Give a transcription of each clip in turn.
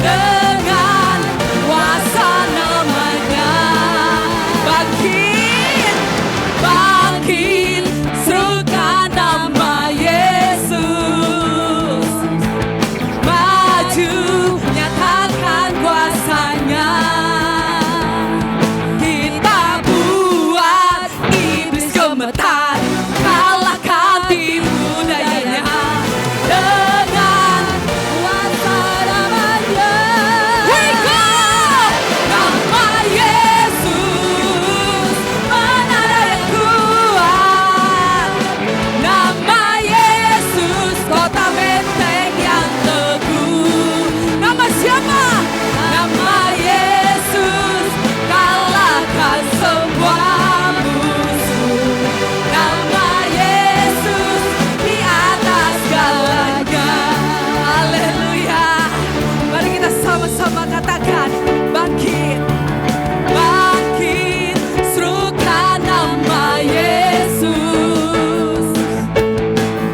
dengan kuasa namanya. Bangkit, bangkit, serukan nama Yesus. Maju, nyatakan kuasanya. Kita buat iblis gemetar, kalahkan tipu dayanya dengan kuasa namanya. We go! Nama Yesus, menara yang kuat. Nama Yesus, kota benteng yang teguh. Nama siapa? Nama Yesus, kalahkan semua musuh. Nama Yesus di atas segalanya. Haleluya. Mari kita sama-sama katakan, bangkit, bangkit, serukan nama Yesus.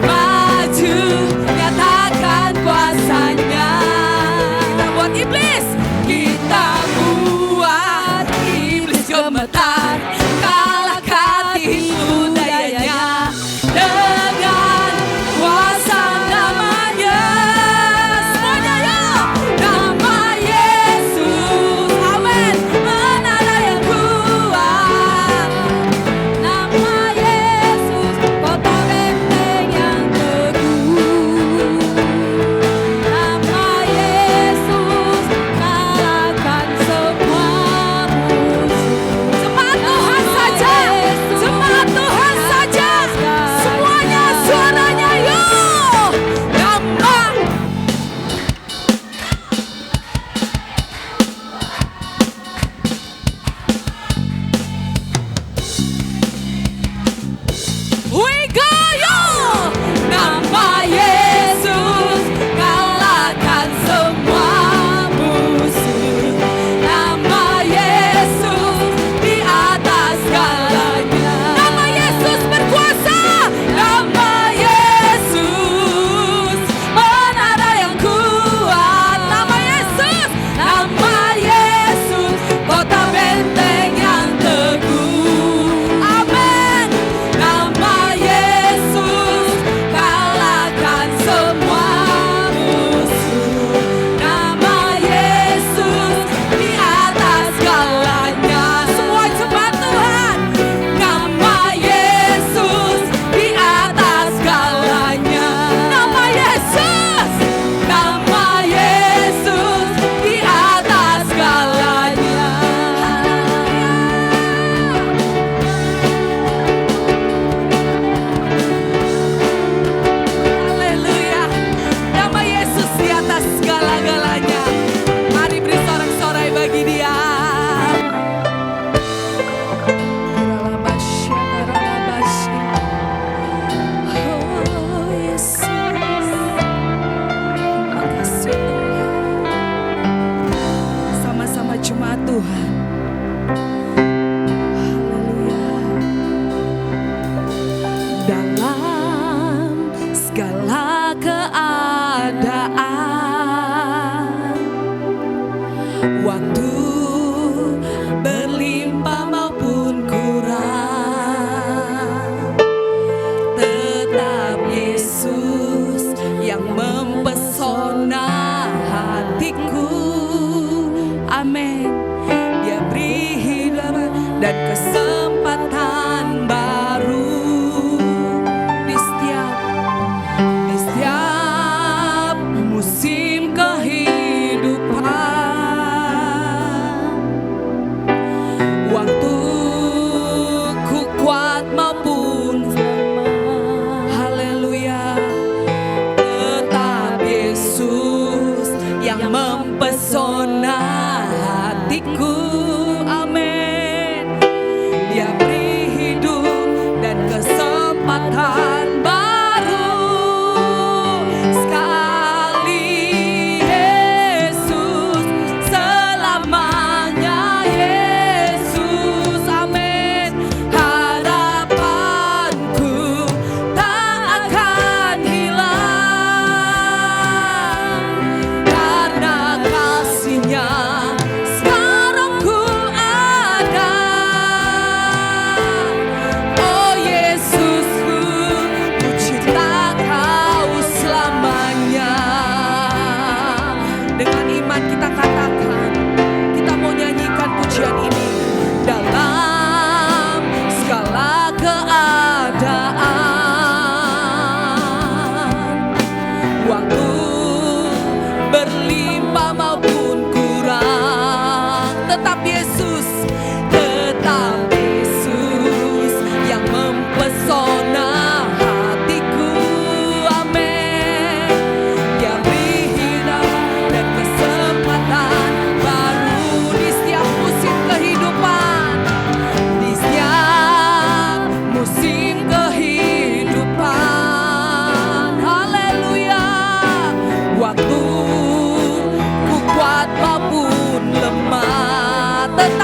Maju, nyatakan kuasanya. Kita buat iblis, kita buat iblis gemetar, kalahkan tipu dayanya dengan kuasa namanya. Semuanya yuk, nama Yesus, amin, menara yang kuat. Nama Yesus, kota benteng yang teguh. Nama Yesus, kalahkan semua musuh. Jemaat Tuhan saja, jemaat Tuhan saja, semuanya suaranya yuk. Nama We go yuk. Nama Yesus, kalahkan semua musuh. Nama Yesus di atas segalanya. Nama Yesus berkuasa. Nama Yesus, menara yang kuat. Nama Yesus, nama Yesus, kota benteng yang teguh. Amin. Nama Yesus, kalahkan semua musuh. Nama Yesus di atas segalanya. Semua jemaat Tuhan, nama Yesus di atas segalanya. Nama Yesus, nama Yesus di atas segalanya. Haleluya. Nama Yesus di atas segala-galanya. Mari beri sorak-sorai bagi Dia. Oh Yesus, terima kasih Tuhan. Sama-sama jemaat Tuhan. Haleluya. Dalam segala keadaan, waktu berlimpah maupun kurang, tetap Yesus yang mempesona hatiku. Amin. Dia beri hidup dan kesempatan baru di setiap musim kehidupan. Waktu ku kuat maupun lemah, haleluya, tetap Yesus yang mempesona hatiku. Amin. Dia beri hidup dan kesempatan baru sekali. Yesus selamanya. Yesus, amin. Harapanku tak akan hilang karena kasih Yesus, tetap Yesus yang mempesona hatiku. Amin. Dia beri hidup dan kesempatan baru di setiap musim kehidupan, di setiap musim kehidupan. Haleluya. Waktu ku kuat maupun lemah, tetap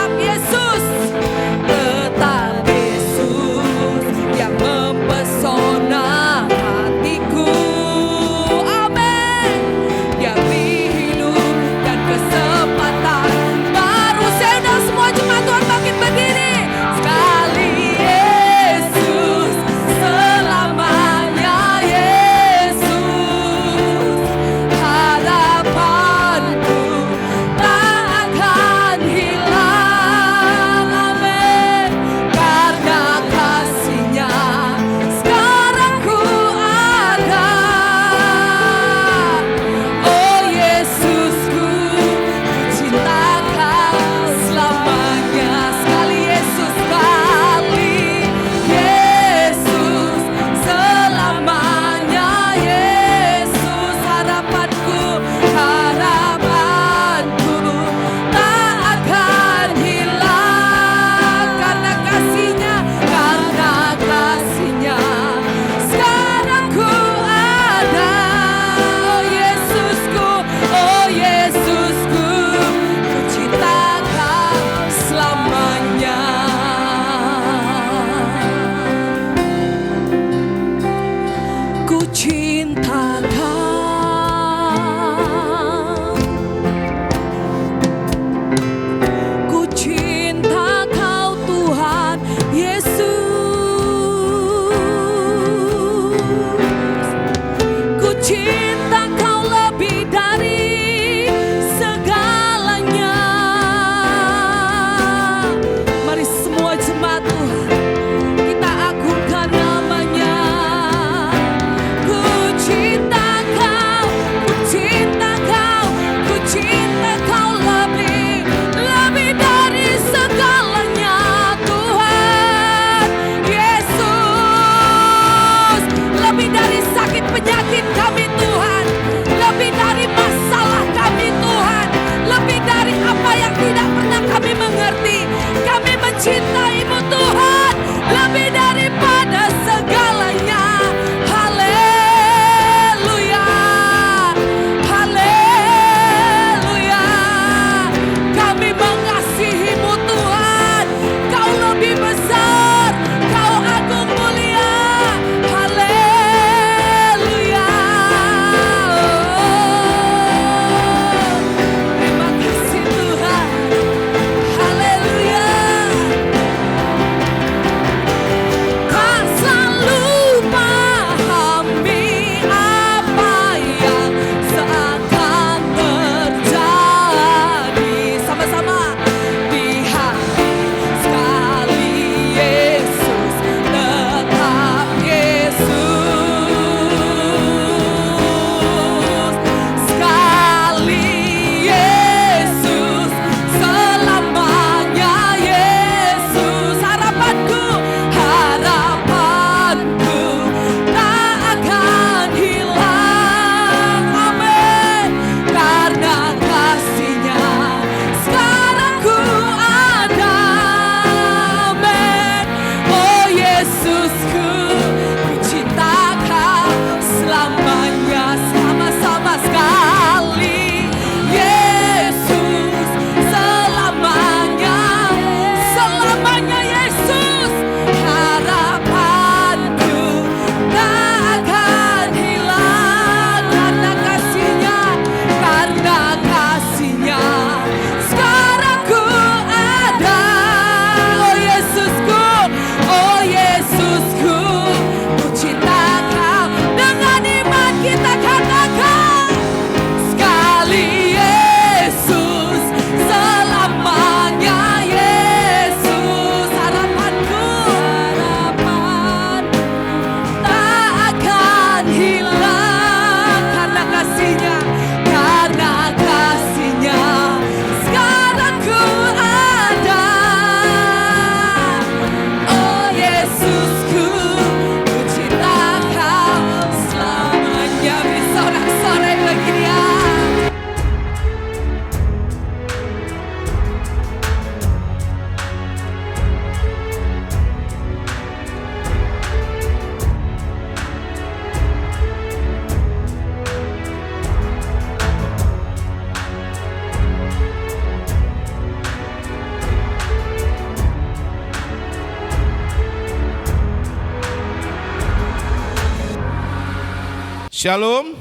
Shalom.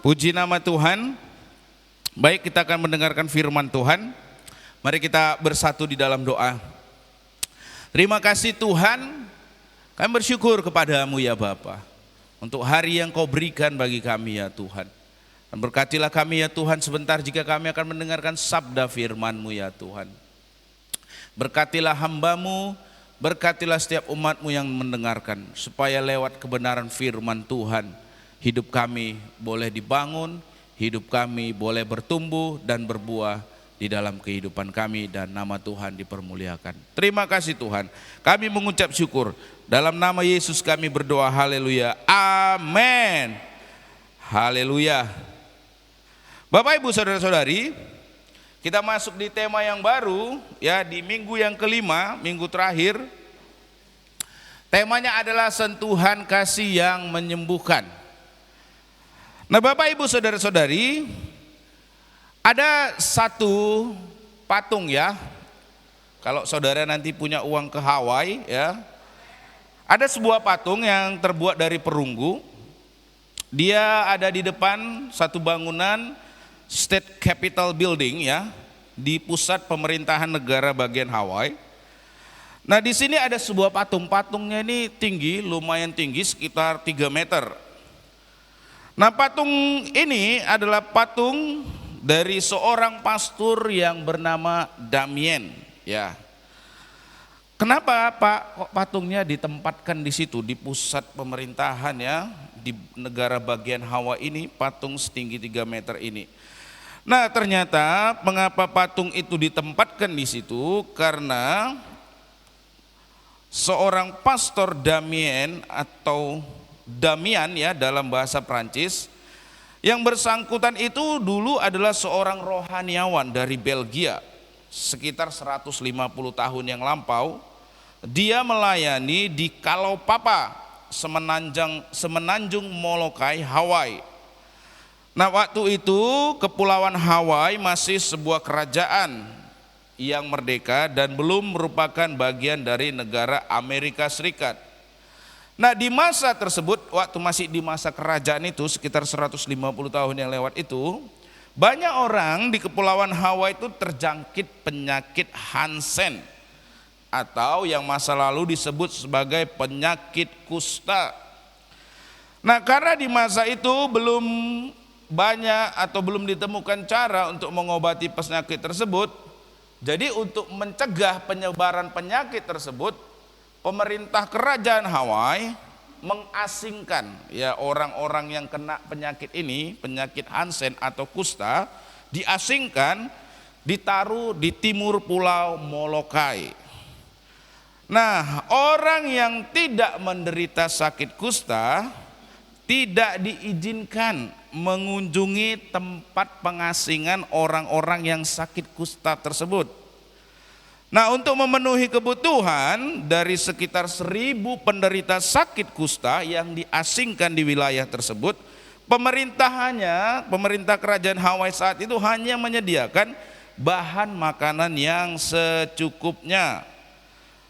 Puji nama Tuhan. Baik, kita akan mendengarkan firman Tuhan. Mari kita bersatu di dalam doa. Terima kasih Tuhan, kami bersyukur kepadamu ya Bapa, untuk hari yang kau berikan bagi kami ya Tuhan. Dan berkatilah kami ya Tuhan sebentar jika kami akan mendengarkan sabda firman-Mu ya Tuhan. Berkatilah hamba-Mu, berkatilah setiap umat-Mu yang mendengarkan, supaya lewat kebenaran firman Tuhan, hidup kami boleh dibangun, hidup kami boleh bertumbuh dan berbuah di dalam kehidupan kami, dan nama Tuhan dipermuliakan. Terima kasih Tuhan, kami mengucap syukur. Dalam nama Yesus kami berdoa, haleluya, amin, haleluya. Bapak Ibu Saudara-saudari, kita masuk di tema yang baru ya, di minggu yang kelima, minggu terakhir. Temanya adalah sentuhan kasih yang menyembuhkan. Nah Bapak Ibu Saudara-saudari, ada satu patung ya. Kalau saudara nanti punya uang ke Hawaii ya, ada sebuah patung yang terbuat dari perunggu. Dia ada di depan satu bangunan State Capitol Building ya, di pusat pemerintahan negara bagian Hawaii. Nah di sini ada sebuah patung. Patungnya ini tinggi, lumayan tinggi, sekitar 3 meter. Nah patung ini adalah patung dari seorang pastor yang bernama Damien ya. Kenapa Pak kok patungnya ditempatkan di situ, di pusat pemerintahan ya, di negara bagian Hawaii ini, patung setinggi 3 meter ini? Nah ternyata mengapa patung itu ditempatkan di situ, karena seorang pastor Damien atau Damian ya dalam bahasa Prancis, yang bersangkutan itu dulu adalah seorang rohaniawan dari Belgia. Sekitar 150 tahun yang lampau dia melayani di Kalaupapa, semenanjung Molokai, Hawaii. Nah waktu itu Kepulauan Hawaii masih sebuah kerajaan yang merdeka dan belum merupakan bagian dari negara Amerika Serikat. Nah di masa tersebut, waktu masih di masa kerajaan itu, sekitar 150 tahun yang lewat itu, banyak orang di Kepulauan Hawaii itu terjangkit penyakit Hansen, atau yang masa lalu disebut sebagai penyakit kusta. Nah karena di masa itu belum banyak atau belum ditemukan cara untuk mengobati penyakit tersebut, jadi untuk mencegah penyebaran penyakit tersebut, pemerintah kerajaan Hawaii mengasingkan ya orang-orang yang kena penyakit ini, penyakit Hansen atau kusta, diasingkan, ditaruh di timur pulau Molokai. Nah orang yang tidak menderita sakit kusta tidak diizinkan mengunjungi tempat pengasingan orang-orang yang sakit kusta tersebut. Nah untuk memenuhi kebutuhan dari sekitar 1.000 penderita sakit kusta yang diasingkan di wilayah tersebut, pemerintah kerajaan Hawaii saat itu hanya menyediakan bahan makanan yang secukupnya.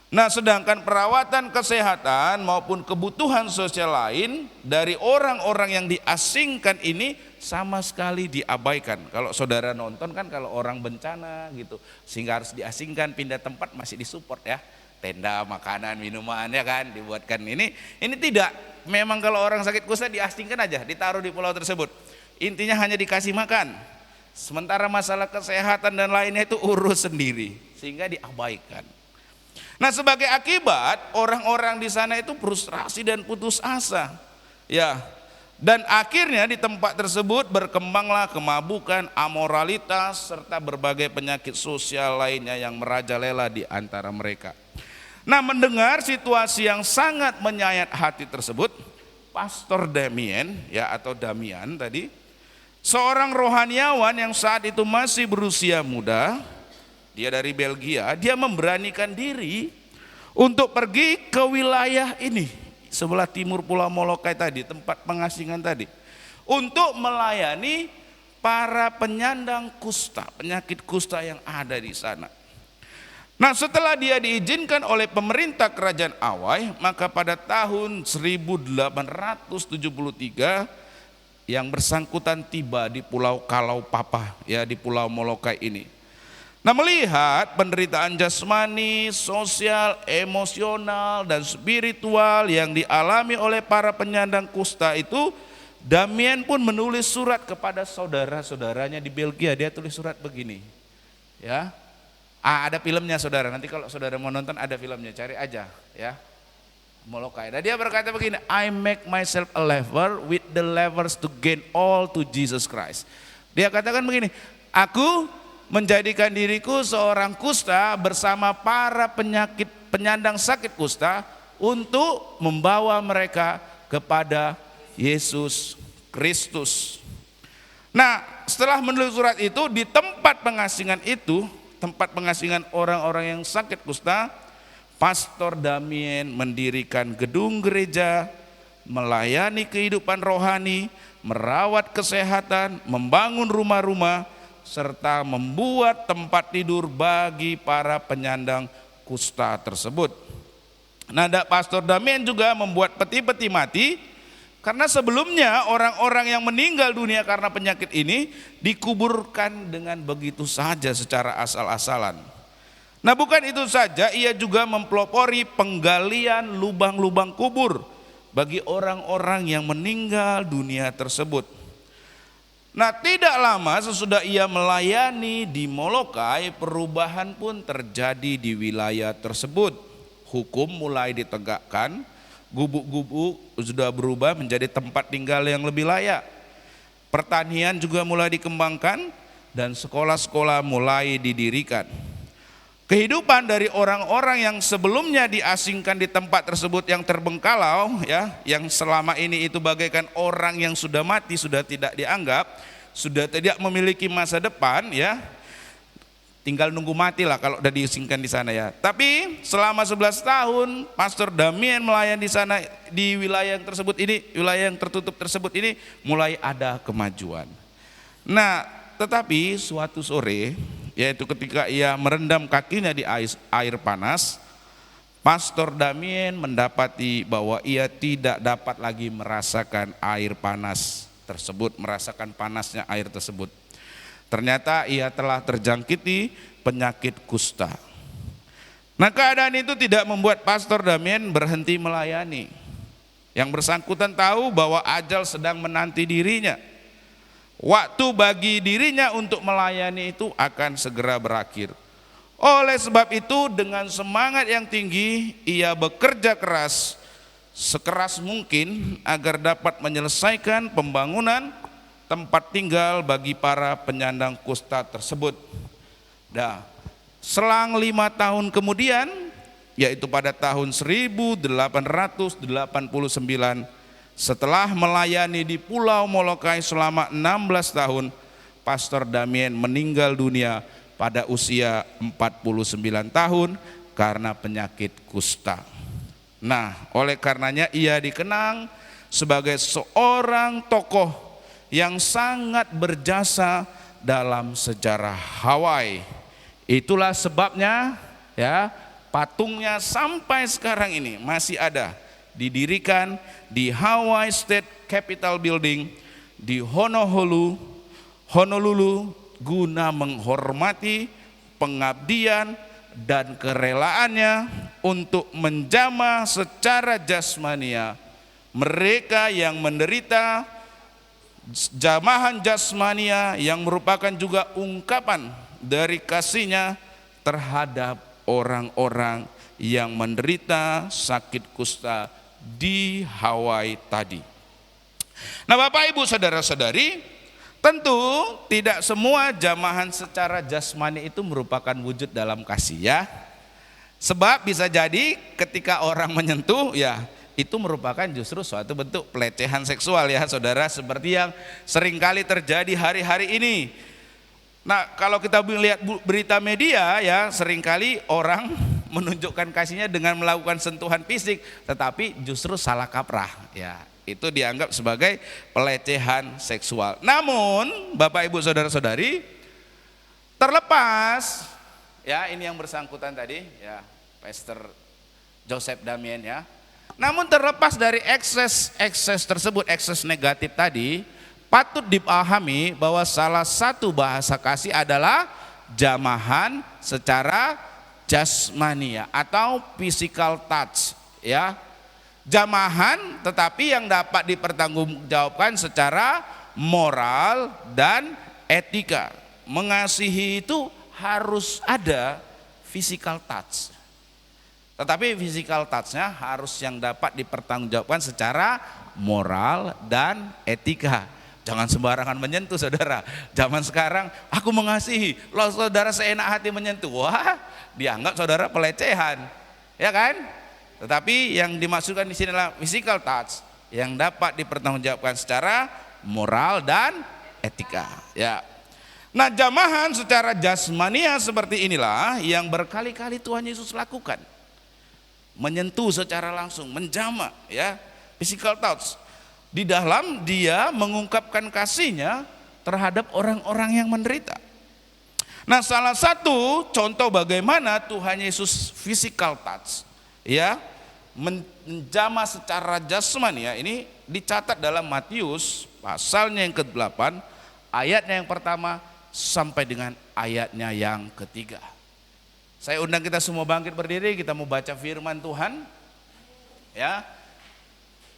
Nah sedangkan perawatan kesehatan maupun kebutuhan sosial lain dari orang-orang yang diasingkan ini sama sekali diabaikan. Kalau saudara nonton kan, kalau orang bencana gitu sehingga harus diasingkan, pindah tempat, masih disupport ya, tenda, makanan, minuman ya kan dibuatkan. Ini tidak, memang kalau orang sakit kusta diasingkan aja, ditaruh di pulau tersebut, intinya hanya dikasih makan. Sementara masalah kesehatan dan lainnya itu urus sendiri, sehingga diabaikan. Nah sebagai akibat, orang-orang di sana itu frustrasi dan putus asa ya, dan akhirnya di tempat tersebut berkembanglah kemabukan, amoralitas, serta berbagai penyakit sosial lainnya yang merajalela di antara mereka. Nah mendengar situasi yang sangat menyayat hati tersebut, Pastor Damien ya, atau Damian tadi, seorang rohaniawan yang saat itu masih berusia muda, dia dari Belgia, dia memberanikan diri untuk pergi ke wilayah ini, sebelah timur pulau Molokai tadi, tempat pengasingan tadi, untuk melayani para penyandang kusta, penyakit kusta yang ada di sana. Nah, setelah dia diizinkan oleh pemerintah kerajaan Hawaii, maka pada tahun 1873 yang bersangkutan tiba di Pulau Kalaupapa, ya, di Pulau Molokai ini. Nah, melihat penderitaan jasmani, sosial, emosional, dan spiritual yang dialami oleh para penyandang kusta itu, Damien pun menulis surat kepada saudara-saudaranya di Belgia. Dia tulis surat begini, ya. Ada filmnya saudara, nanti kalau saudara mau nonton ada filmnya, cari aja ya, Molokai. Nah, dia berkata begini, I make myself a lever with the levers to gain all to Jesus Christ. Dia katakan begini, aku menjadikan diriku seorang kusta bersama para penyandang sakit kusta untuk membawa mereka kepada Yesus Kristus. Nah, setelah menulis surat itu, di tempat pengasingan itu, tempat pengasingan orang-orang yang sakit kusta, Pastor Damien mendirikan gedung gereja, melayani kehidupan rohani, merawat kesehatan, membangun rumah-rumah, serta membuat tempat tidur bagi para penyandang kusta tersebut. Nah, Pastor Damien juga membuat peti-peti mati, karena sebelumnya orang-orang yang meninggal dunia karena penyakit ini dikuburkan dengan begitu saja secara asal-asalan. Nah, bukan itu saja, ia juga mempelopori penggalian lubang-lubang kubur bagi orang-orang yang meninggal dunia tersebut. Nah, tidak lama sesudah ia melayani di Molokai, perubahan pun terjadi di wilayah tersebut. Hukum mulai ditegakkan, gubuk-gubuk sudah berubah menjadi tempat tinggal yang lebih layak. Pertanian juga mulai dikembangkan dan sekolah-sekolah mulai didirikan. Kehidupan dari orang-orang yang sebelumnya diasingkan di tempat tersebut yang terbengkalai, ya, yang selama ini itu bagaikan orang yang sudah mati, sudah tidak dianggap, sudah tidak memiliki masa depan, ya. Tinggal nunggu mati lah kalau udah diasingkan di sana, ya. Tapi selama 11 tahun Pastor Damien melayani di sana, di wilayah yang tersebut ini, wilayah yang tertutup tersebut ini mulai ada kemajuan. Nah, tetapi suatu sore, yaitu ketika ia merendam kakinya di air panas, Pastor Damien mendapati bahwa ia tidak dapat lagi merasakan air panas tersebut, merasakan panasnya air tersebut. Ternyata ia telah terjangkiti penyakit kusta. Nah, keadaan itu tidak membuat Pastor Damien berhenti melayani. Yang bersangkutan tahu bahwa ajal sedang menanti dirinya. Waktu bagi dirinya untuk melayani itu akan segera berakhir. Oleh sebab itu, dengan semangat yang tinggi, ia bekerja keras, sekeras mungkin agar dapat menyelesaikan pembangunan tempat tinggal bagi para penyandang kusta tersebut. Nah, selang 5 tahun kemudian, yaitu pada tahun 1889, setelah melayani di Pulau Molokai selama 16 tahun, Pastor Damien meninggal dunia pada usia 49 tahun karena penyakit kusta. Nah, oleh karenanya ia dikenang sebagai seorang tokoh yang sangat berjasa dalam sejarah Hawaii. Itulah sebabnya, ya, patungnya sampai sekarang ini masih ada, didirikan di Hawaii State Capitol Building di Honolulu guna menghormati pengabdian dan kerelaannya untuk menjamah secara jasmania mereka yang menderita jamahan jasmania, yang merupakan juga ungkapan dari kasihnya terhadap orang-orang yang menderita sakit kusta di Hawaii tadi. Nah, Bapak Ibu saudara-saudari, tentu tidak semua jamahan secara jasmani itu merupakan wujud dalam kasih, ya. Sebab bisa jadi ketika orang menyentuh, ya, itu merupakan justru suatu bentuk pelecehan seksual, ya saudara, seperti yang seringkali terjadi hari-hari ini. Nah, kalau kita lihat berita media, ya, seringkali orang menunjukkan kasihnya dengan melakukan sentuhan fisik, tetapi justru salah kaprah, ya, itu dianggap sebagai pelecehan seksual. Namun Bapak Ibu saudara-saudari, terlepas ya ini yang bersangkutan tadi ya, Pastor Joseph Damien ya. Namun terlepas dari ekses tersebut, ekses negatif tadi, patut dipahami bahwa salah satu bahasa kasih adalah jamahan secara jasmania atau physical touch ya. Jamahan tetapi yang dapat dipertanggungjawabkan secara moral dan etika. Mengasihi itu harus ada physical touch. Tetapi physical touch-nya harus yang dapat dipertanggungjawabkan secara moral dan etika. Jangan sembarangan menyentuh saudara. Zaman sekarang aku mengasihi, lalu saudara seenak hati menyentuh. Wah, dianggap saudara pelecehan. Ya kan? Tetapi yang dimaksudkan di sini adalah physical touch yang dapat dipertanggungjawabkan secara moral dan etika. Ya. Nah, jamahan secara jasmania seperti inilah yang berkali-kali Tuhan Yesus lakukan. Menyentuh secara langsung, menjamah ya, physical touch. Di dalam dia mengungkapkan kasihnya terhadap orang-orang yang menderita. Nah, salah satu contoh bagaimana Tuhan Yesus physical touch ya, menjamah secara jasmani ya, ini dicatat dalam Matius pasalnya yang ke-8 ayatnya yang pertama sampai dengan ayatnya yang ketiga. Saya undang kita semua bangkit berdiri, kita mau baca firman Tuhan ya.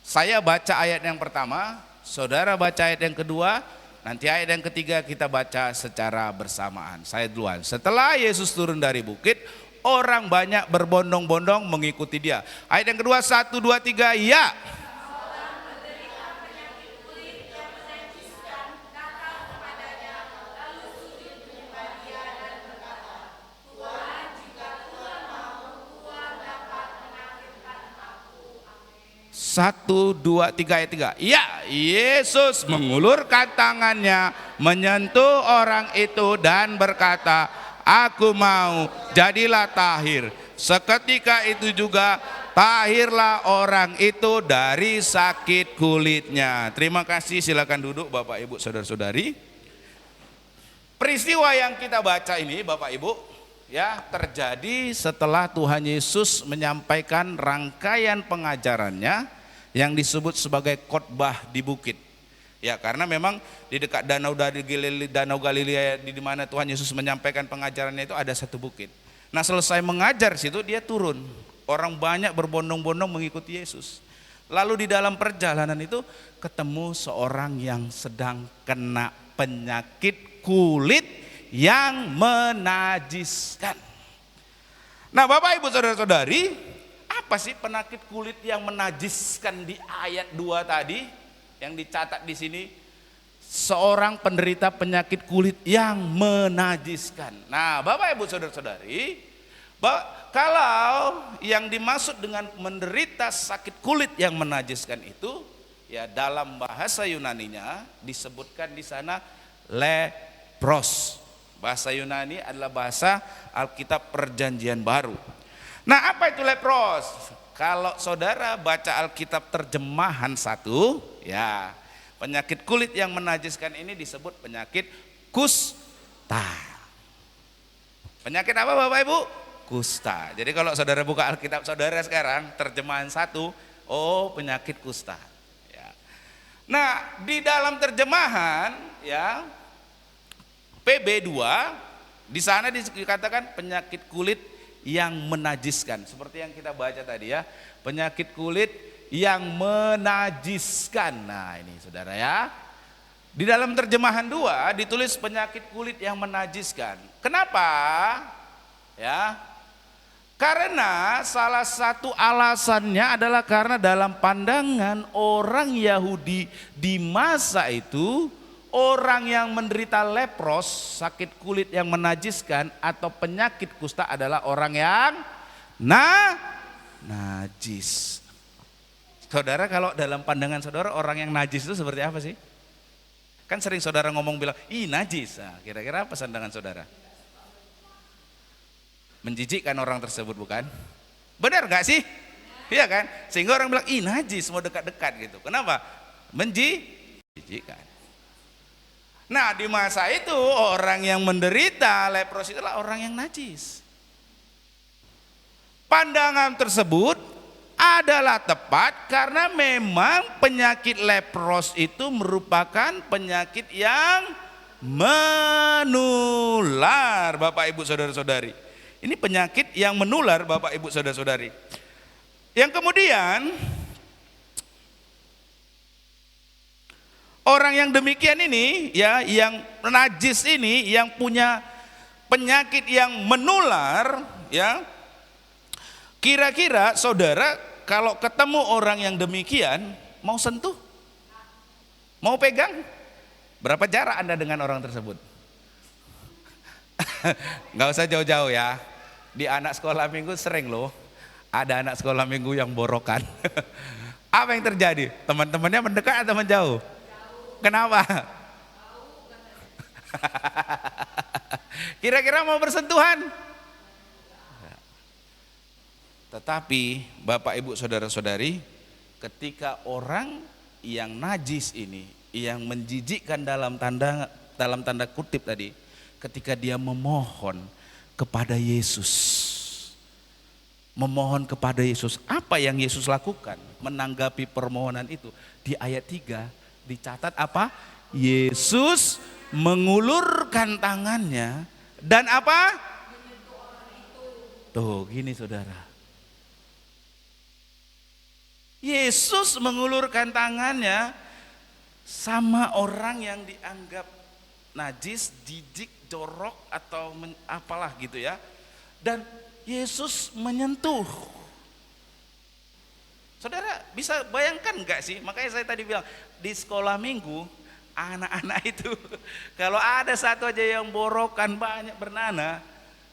Saya baca ayat yang pertama, saudara baca ayat yang kedua, nanti ayat yang ketiga kita baca secara bersamaan. Saya duluan. Setelah Yesus turun dari bukit, orang banyak berbondong-bondong mengikuti dia. Ayat yang kedua, 1, 2, 3, ya. Satu, dua, tiga, ayat 3. Ya, Yesus mengulurkan tangannya, menyentuh orang itu dan berkata, aku mau, jadilah tahir. Seketika itu juga tahirlah orang itu dari sakit kulitnya. Terima kasih, silakan duduk Bapak Ibu saudara-saudari. Peristiwa yang kita baca ini Bapak Ibu ya, terjadi setelah Tuhan Yesus menyampaikan rangkaian pengajarannya yang disebut sebagai khotbah di bukit. Ya, karena memang di dekat Danau Galilea di mana Tuhan Yesus menyampaikan pengajarannya itu ada satu bukit. Nah, selesai mengajar situ dia turun. Orang banyak berbondong-bondong mengikuti Yesus. Lalu di dalam perjalanan itu ketemu seorang yang sedang kena penyakit kulit yang menajiskan. Nah, Bapak Ibu saudara-saudari, apa sih penyakit kulit yang menajiskan di ayat 2 tadi yang dicatat di sini? Seorang penderita penyakit kulit yang menajiskan. Nah, Bapak Ibu saudara-saudari, kalau yang dimaksud dengan menderita sakit kulit yang menajiskan itu ya, dalam bahasa Yunaninya disebutkan di sana lepros. Bahasa Yunani adalah bahasa Alkitab Perjanjian Baru. Nah, apa itu lepros? Kalau saudara baca Alkitab terjemahan 1 ya, penyakit kulit yang menajiskan ini disebut penyakit kusta. Penyakit apa Bapak Ibu? Kusta. Jadi kalau saudara buka Alkitab saudara sekarang terjemahan 1, oh penyakit kusta ya. Nah, di dalam terjemahan ya PB2 di sana dikatakan penyakit kulit yang menajiskan, seperti yang kita baca tadi ya, penyakit kulit yang menajiskan. Nah, ini saudara ya, di dalam terjemahan 2 ditulis penyakit kulit yang menajiskan. Kenapa? Ya, karena salah satu alasannya adalah karena dalam pandangan orang Yahudi di masa itu, orang yang menderita lepros, sakit kulit yang menajiskan atau penyakit kusta adalah orang yang najis. Saudara, kalau dalam pandangan saudara orang yang najis itu seperti apa sih? Kan sering saudara ngomong bilang, ih najis. Nah, kira-kira apa pandangan saudara? Menjijikkan orang tersebut bukan? Benar gak sih? Iya kan? Sehingga orang bilang, ih najis, mau dekat-dekat gitu. Kenapa? Menjijikkan. Nah, di masa itu orang yang menderita lepros itulah orang yang najis. Pandangan tersebut adalah tepat karena memang penyakit lepros itu merupakan penyakit yang menular, Bapak Ibu Saudara-saudari. Ini penyakit yang menular, Bapak Ibu Saudara-saudari. Yang kemudian orang yang demikian ini ya, yang najis ini, yang punya penyakit yang menular ya, kira-kira saudara kalau ketemu orang yang demikian, mau sentuh? Mau pegang? Berapa jarak Anda dengan orang tersebut? Nggak usah jauh-jauh ya. Di anak sekolah minggu sering loh, ada anak sekolah minggu yang borokan. Apa yang terjadi? Teman-temannya mendekat atau menjauh? Kenapa? Kira-kira mau bersentuhan? Tetapi Bapak Ibu Saudara-saudari, ketika orang yang najis ini, yang menjijikkan dalam tanda kutip tadi, ketika dia memohon kepada Yesus, apa yang Yesus lakukan menanggapi permohonan itu? Di ayat 3 dicatat apa? Yesus mengulurkan tangannya dan apa? Tuh gini saudara, Yesus mengulurkan tangannya sama orang yang dianggap najis, jijik, jorok atau apalah gitu ya. Dan Yesus menyentuh. Saudara bisa bayangkan enggak sih? Makanya saya tadi bilang di sekolah minggu anak-anak itu kalau ada satu aja yang borokan banyak bernanah,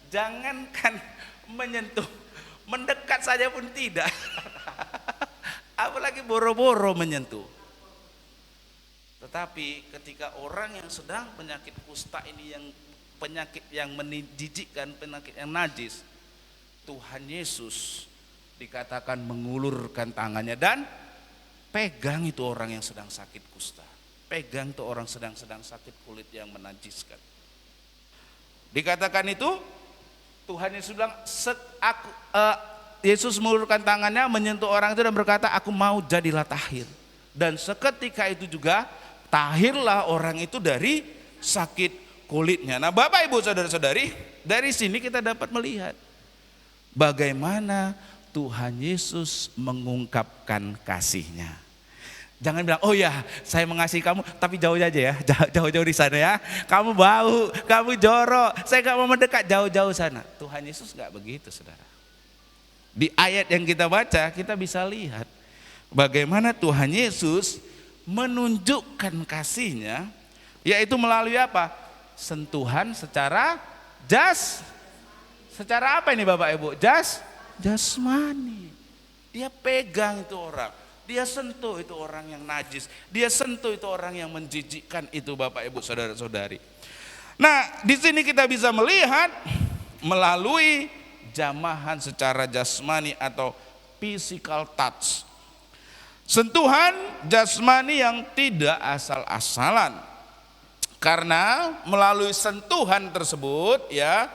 jangankan menyentuh, mendekat saja pun tidak. Apalagi boro-boro menyentuh. Tetapi ketika orang yang sedang penyakit kusta ini, yang penyakit yang menjijikkan, penyakit yang najis, Tuhan Yesus dikatakan mengulurkan tangannya dan pegang itu orang yang sedang sakit kusta. Pegang itu orang sedang sakit kulit yang menajiskan. Dikatakan itu Tuhan Yesus bilang, Yesus mengulurkan tangannya menyentuh orang itu dan berkata, aku mau jadilah tahir. Dan seketika itu juga tahirlah orang itu dari sakit kulitnya. Nah Bapak Ibu Saudara-saudari, dari sini kita dapat melihat bagaimana Tuhan Yesus mengungkapkan kasihnya. Jangan bilang, oh ya saya mengasihi kamu tapi jauh aja ya, jauh-jauh di sana ya. Kamu bau, kamu jorok, saya gak mau mendekat, jauh-jauh sana. Tuhan Yesus gak begitu saudara. Di ayat yang kita baca kita bisa lihat bagaimana Tuhan Yesus menunjukkan kasihnya, yaitu melalui apa? Sentuhan secara secara apa ini Bapak Ibu? Jasmani. Dia pegang itu orang, dia sentuh itu orang yang najis, dia sentuh itu orang yang menjijikkan itu Bapak Ibu Saudara-saudari. Nah di sini kita bisa melihat melalui jamahan secara jasmani atau physical touch. Sentuhan jasmani yang tidak asal-asalan. Karena melalui sentuhan tersebut ya,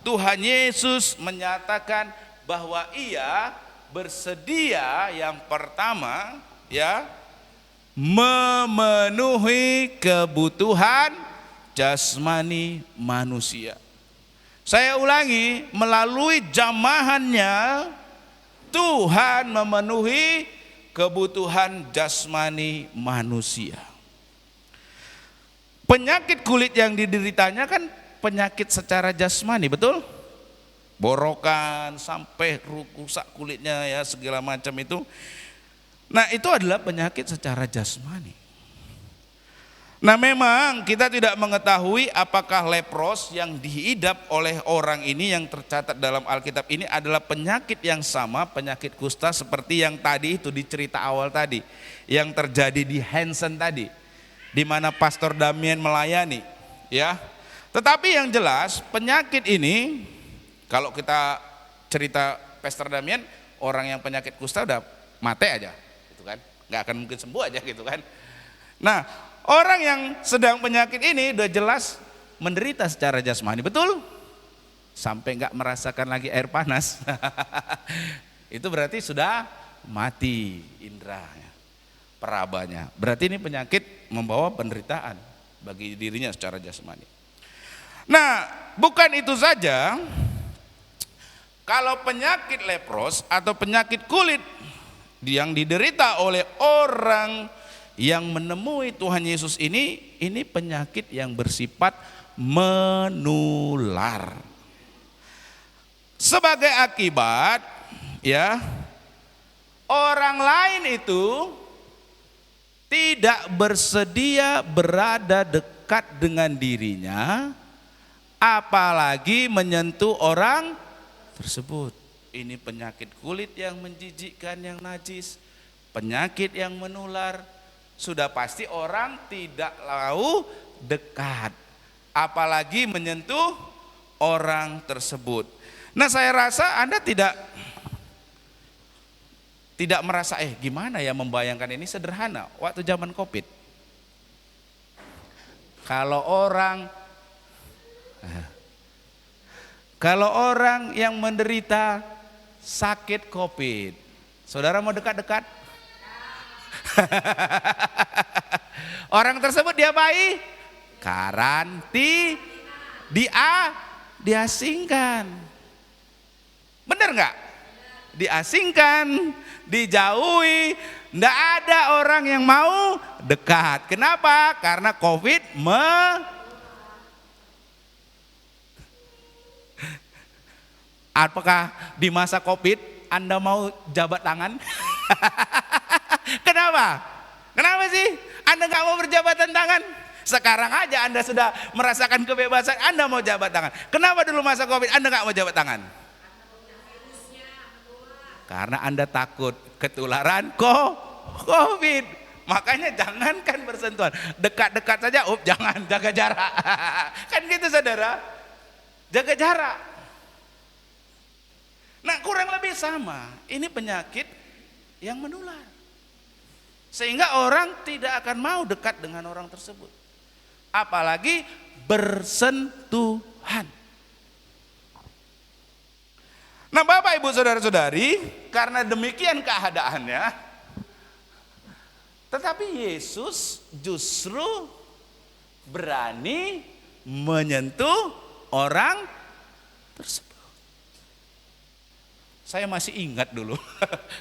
Tuhan Yesus menyatakan bahwa ia bersedia yang pertama ya, memenuhi kebutuhan jasmani manusia. Saya ulangi, melalui jamahannya Tuhan memenuhi kebutuhan jasmani manusia. Penyakit kulit yang dideritanya kan penyakit secara jasmani, betul? Borokan sampai rusak kulitnya ya, segala macam itu. Nah itu adalah penyakit secara jasmani. Nah memang kita tidak mengetahui apakah lepros yang diidap oleh orang ini yang tercatat dalam Alkitab ini adalah penyakit yang sama, penyakit kusta seperti yang tadi itu di cerita awal tadi, yang terjadi di Hansen tadi, di mana Pastor Damien melayani, ya. Tetapi yang jelas penyakit ini, kalau kita cerita Pastor Damien, orang yang penyakit kusta udah mati aja, gitu kan, nggak akan mungkin sembuh aja gitu kan. Nah Orang yang sedang penyakit ini udah jelas menderita secara jasmani, betul? Sampai nggak merasakan lagi air panas. Itu berarti sudah mati indranya, perabanya. Berarti ini penyakit membawa penderitaan bagi dirinya secara jasmani. Nah, bukan itu saja. Kalau penyakit lepros atau penyakit kulit yang diderita oleh orang yang menemui Tuhan Yesus ini penyakit yang bersifat menular. Sebagai akibat, ya, orang lain itu tidak bersedia berada dekat dengan dirinya, apalagi menyentuh orang tersebut. Ini penyakit kulit yang menjijikkan, yang najis, penyakit yang menular. Sudah pasti orang tidak mau dekat, apalagi menyentuh orang tersebut. Nah, saya rasa Anda tidak merasa gimana ya membayangkan ini sederhana. Waktu zaman Covid, kalau orang yang menderita sakit Covid, saudara mau dekat-dekat? Orang tersebut diapain? Diasingkan. Benar nggak? Diasingkan, dijauhi, nggak ada orang yang mau dekat. Kenapa? Karena Covid Apakah di masa Covid Anda mau jabat tangan? Kenapa? Kenapa sih Anda nggak mau berjabatan tangan? Sekarang aja Anda sudah merasakan kebebasan, Anda mau jabat tangan. Kenapa dulu masa Covid Anda nggak mau jabat tangan? Karena Anda takut ketularan Covid. Makanya jangankan bersentuhan, dekat-dekat saja, jangan, jaga jarak. Kan gitu saudara, jaga jarak. Nah, kurang lebih sama, ini penyakit yang menular. Sehingga orang tidak akan mau dekat dengan orang tersebut. Apalagi bersentuhan. Nah, Bapak Ibu Saudara-saudari, karena demikian keadaannya, tetapi Yesus justru berani menyentuh orang tersebut. Saya masih ingat dulu,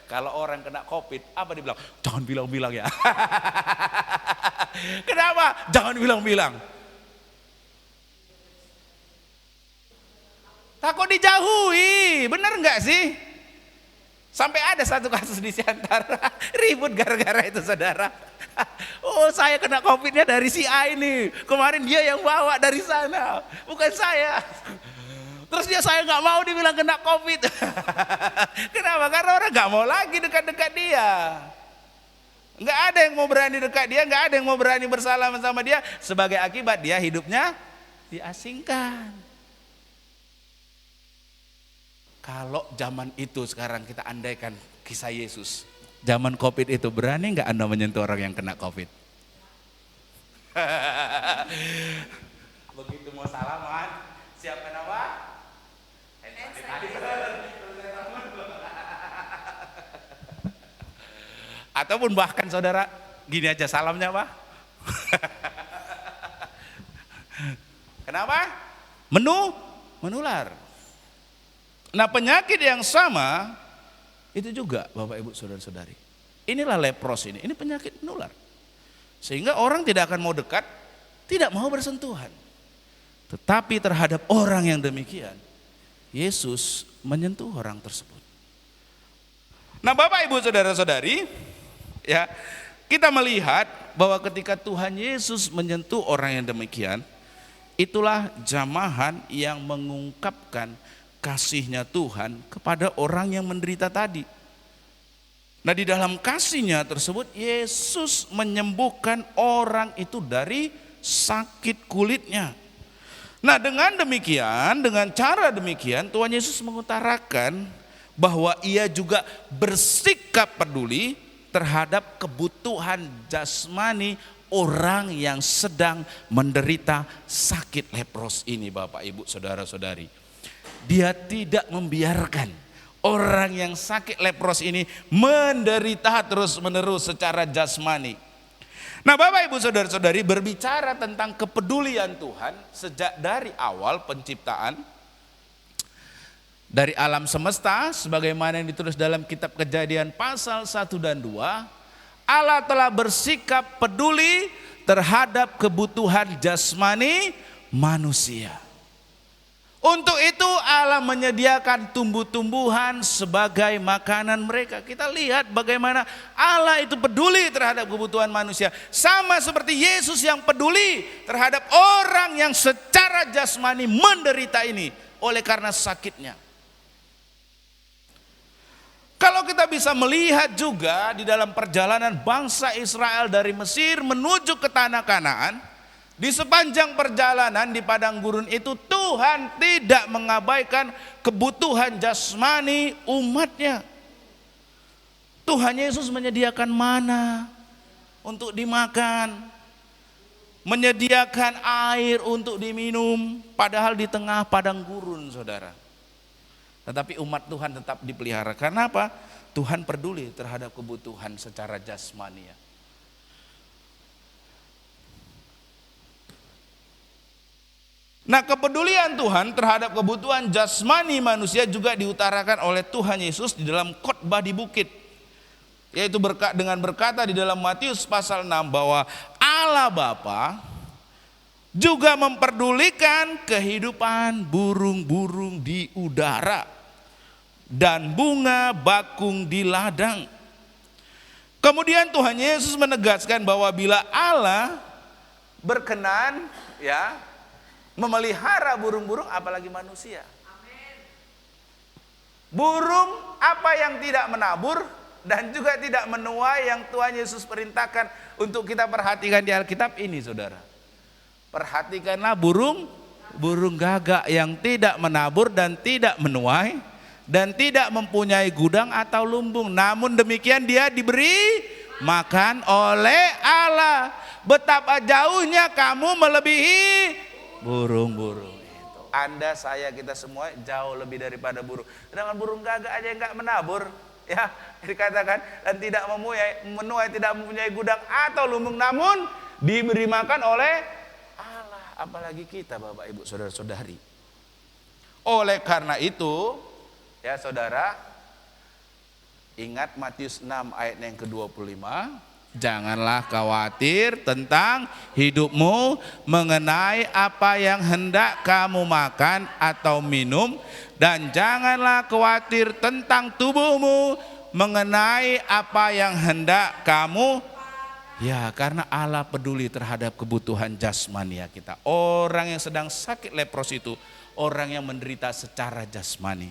kalau orang kena Covid, apa dibilang? Jangan bilang-bilang ya. Kenapa? Jangan bilang-bilang. Takut dijauhi, benar nggak sih? Sampai ada satu kasus di Siantara, ribut gara-gara itu saudara. Oh, saya kena Covid-nya dari si A ini. Kemarin dia yang bawa dari sana, bukan saya. Terus saya nggak mau dibilang kena Covid. Kenapa? Karena orang nggak mau lagi dekat-dekat dia. Nggak ada yang mau berani dekat dia, nggak ada yang mau berani bersalaman sama dia. Sebagai akibat dia hidupnya diasingkan. Kalau zaman itu sekarang kita andaikan kisah Yesus, zaman Covid itu, berani nggak Anda menyentuh orang yang kena Covid? Begitu mau salaman, siapkan apa? Ataupun bahkan saudara, gini aja salamnya Pak. Kenapa? Menular. Nah, penyakit yang sama itu juga Bapak Ibu Saudara-saudari. Inilah lepros ini penyakit menular. Sehingga orang tidak akan mau dekat, tidak mau bersentuhan. Tetapi terhadap orang yang demikian, Yesus menyentuh orang tersebut. Nah, Bapak Ibu Saudara-saudari, ya, kita melihat bahwa ketika Tuhan Yesus menyentuh orang yang demikian, itulah jamahan yang mengungkapkan kasihnya Tuhan kepada orang yang menderita tadi. Nah, di dalam kasihnya tersebut Yesus menyembuhkan orang itu dari sakit kulitnya. Nah, dengan demikian, dengan cara demikian Tuhan Yesus mengutarakan bahwa ia juga bersikap peduli terhadap kebutuhan jasmani orang yang sedang menderita sakit lepros ini, Bapak Ibu Saudara-saudari. Dia tidak membiarkan orang yang sakit lepros ini menderita terus-menerus secara jasmani. Nah, Bapak Ibu Saudara-saudari, berbicara tentang kepedulian Tuhan sejak dari awal penciptaan, dari alam semesta, sebagaimana yang ditulis dalam kitab Kejadian pasal 1 dan 2, Allah telah bersikap peduli terhadap kebutuhan jasmani manusia. Untuk itu Allah menyediakan tumbuh-tumbuhan sebagai makanan mereka. Kita lihat bagaimana Allah itu peduli terhadap kebutuhan manusia. Sama seperti Yesus yang peduli terhadap orang yang secara jasmani menderita ini oleh karena sakitnya. Kalau kita bisa melihat juga di dalam perjalanan bangsa Israel dari Mesir menuju ke tanah Kanaan, di sepanjang perjalanan di padang gurun itu Tuhan tidak mengabaikan kebutuhan jasmani umatnya. Tuhan Yesus menyediakan mana untuk dimakan, menyediakan air untuk diminum, padahal di tengah padang gurun, saudara. Tetapi umat Tuhan tetap dipelihara. Karena apa? Tuhan peduli terhadap kebutuhan secara jasmani. Nah, kepedulian Tuhan terhadap kebutuhan jasmani manusia juga diutarakan oleh Tuhan Yesus di dalam khotbah di bukit. Yaitu dengan berkata di dalam Matius pasal 6 bahwa Allah Bapa juga memperdulikan kehidupan burung-burung di udara dan bunga bakung di ladang. Kemudian Tuhan Yesus menegaskan bahwa bila Allah berkenan memelihara burung-burung, apalagi manusia. Burung apa yang tidak menabur dan juga tidak menuai yang Tuhan Yesus perintahkan untuk kita perhatikan di Alkitab ini, saudara. Perhatikanlah burung gagak yang tidak menabur dan tidak menuai dan tidak mempunyai gudang atau lumbung, namun demikian dia diberi makan oleh Allah. Betapa jauhnya kamu melebihi burung-burung itu. Anda, saya, kita semua jauh lebih daripada burung. Sedangkan burung gagak aja yang nggak menabur, ya dikatakan, dan tidak menuai, tidak mempunyai gudang atau lumbung, namun diberi makan oleh Allah. Apalagi kita, Bapak Ibu Saudara-saudari. Oleh karena itu, ya saudara, ingat Matius 6 ayat yang ke-25. Janganlah khawatir tentang hidupmu mengenai apa yang hendak kamu makan atau minum, dan janganlah khawatir tentang tubuhmu mengenai apa yang hendak kamu. Ya, karena Allah peduli terhadap kebutuhan jasmani kita. Orang yang sedang sakit lepros itu orang yang menderita secara jasmani.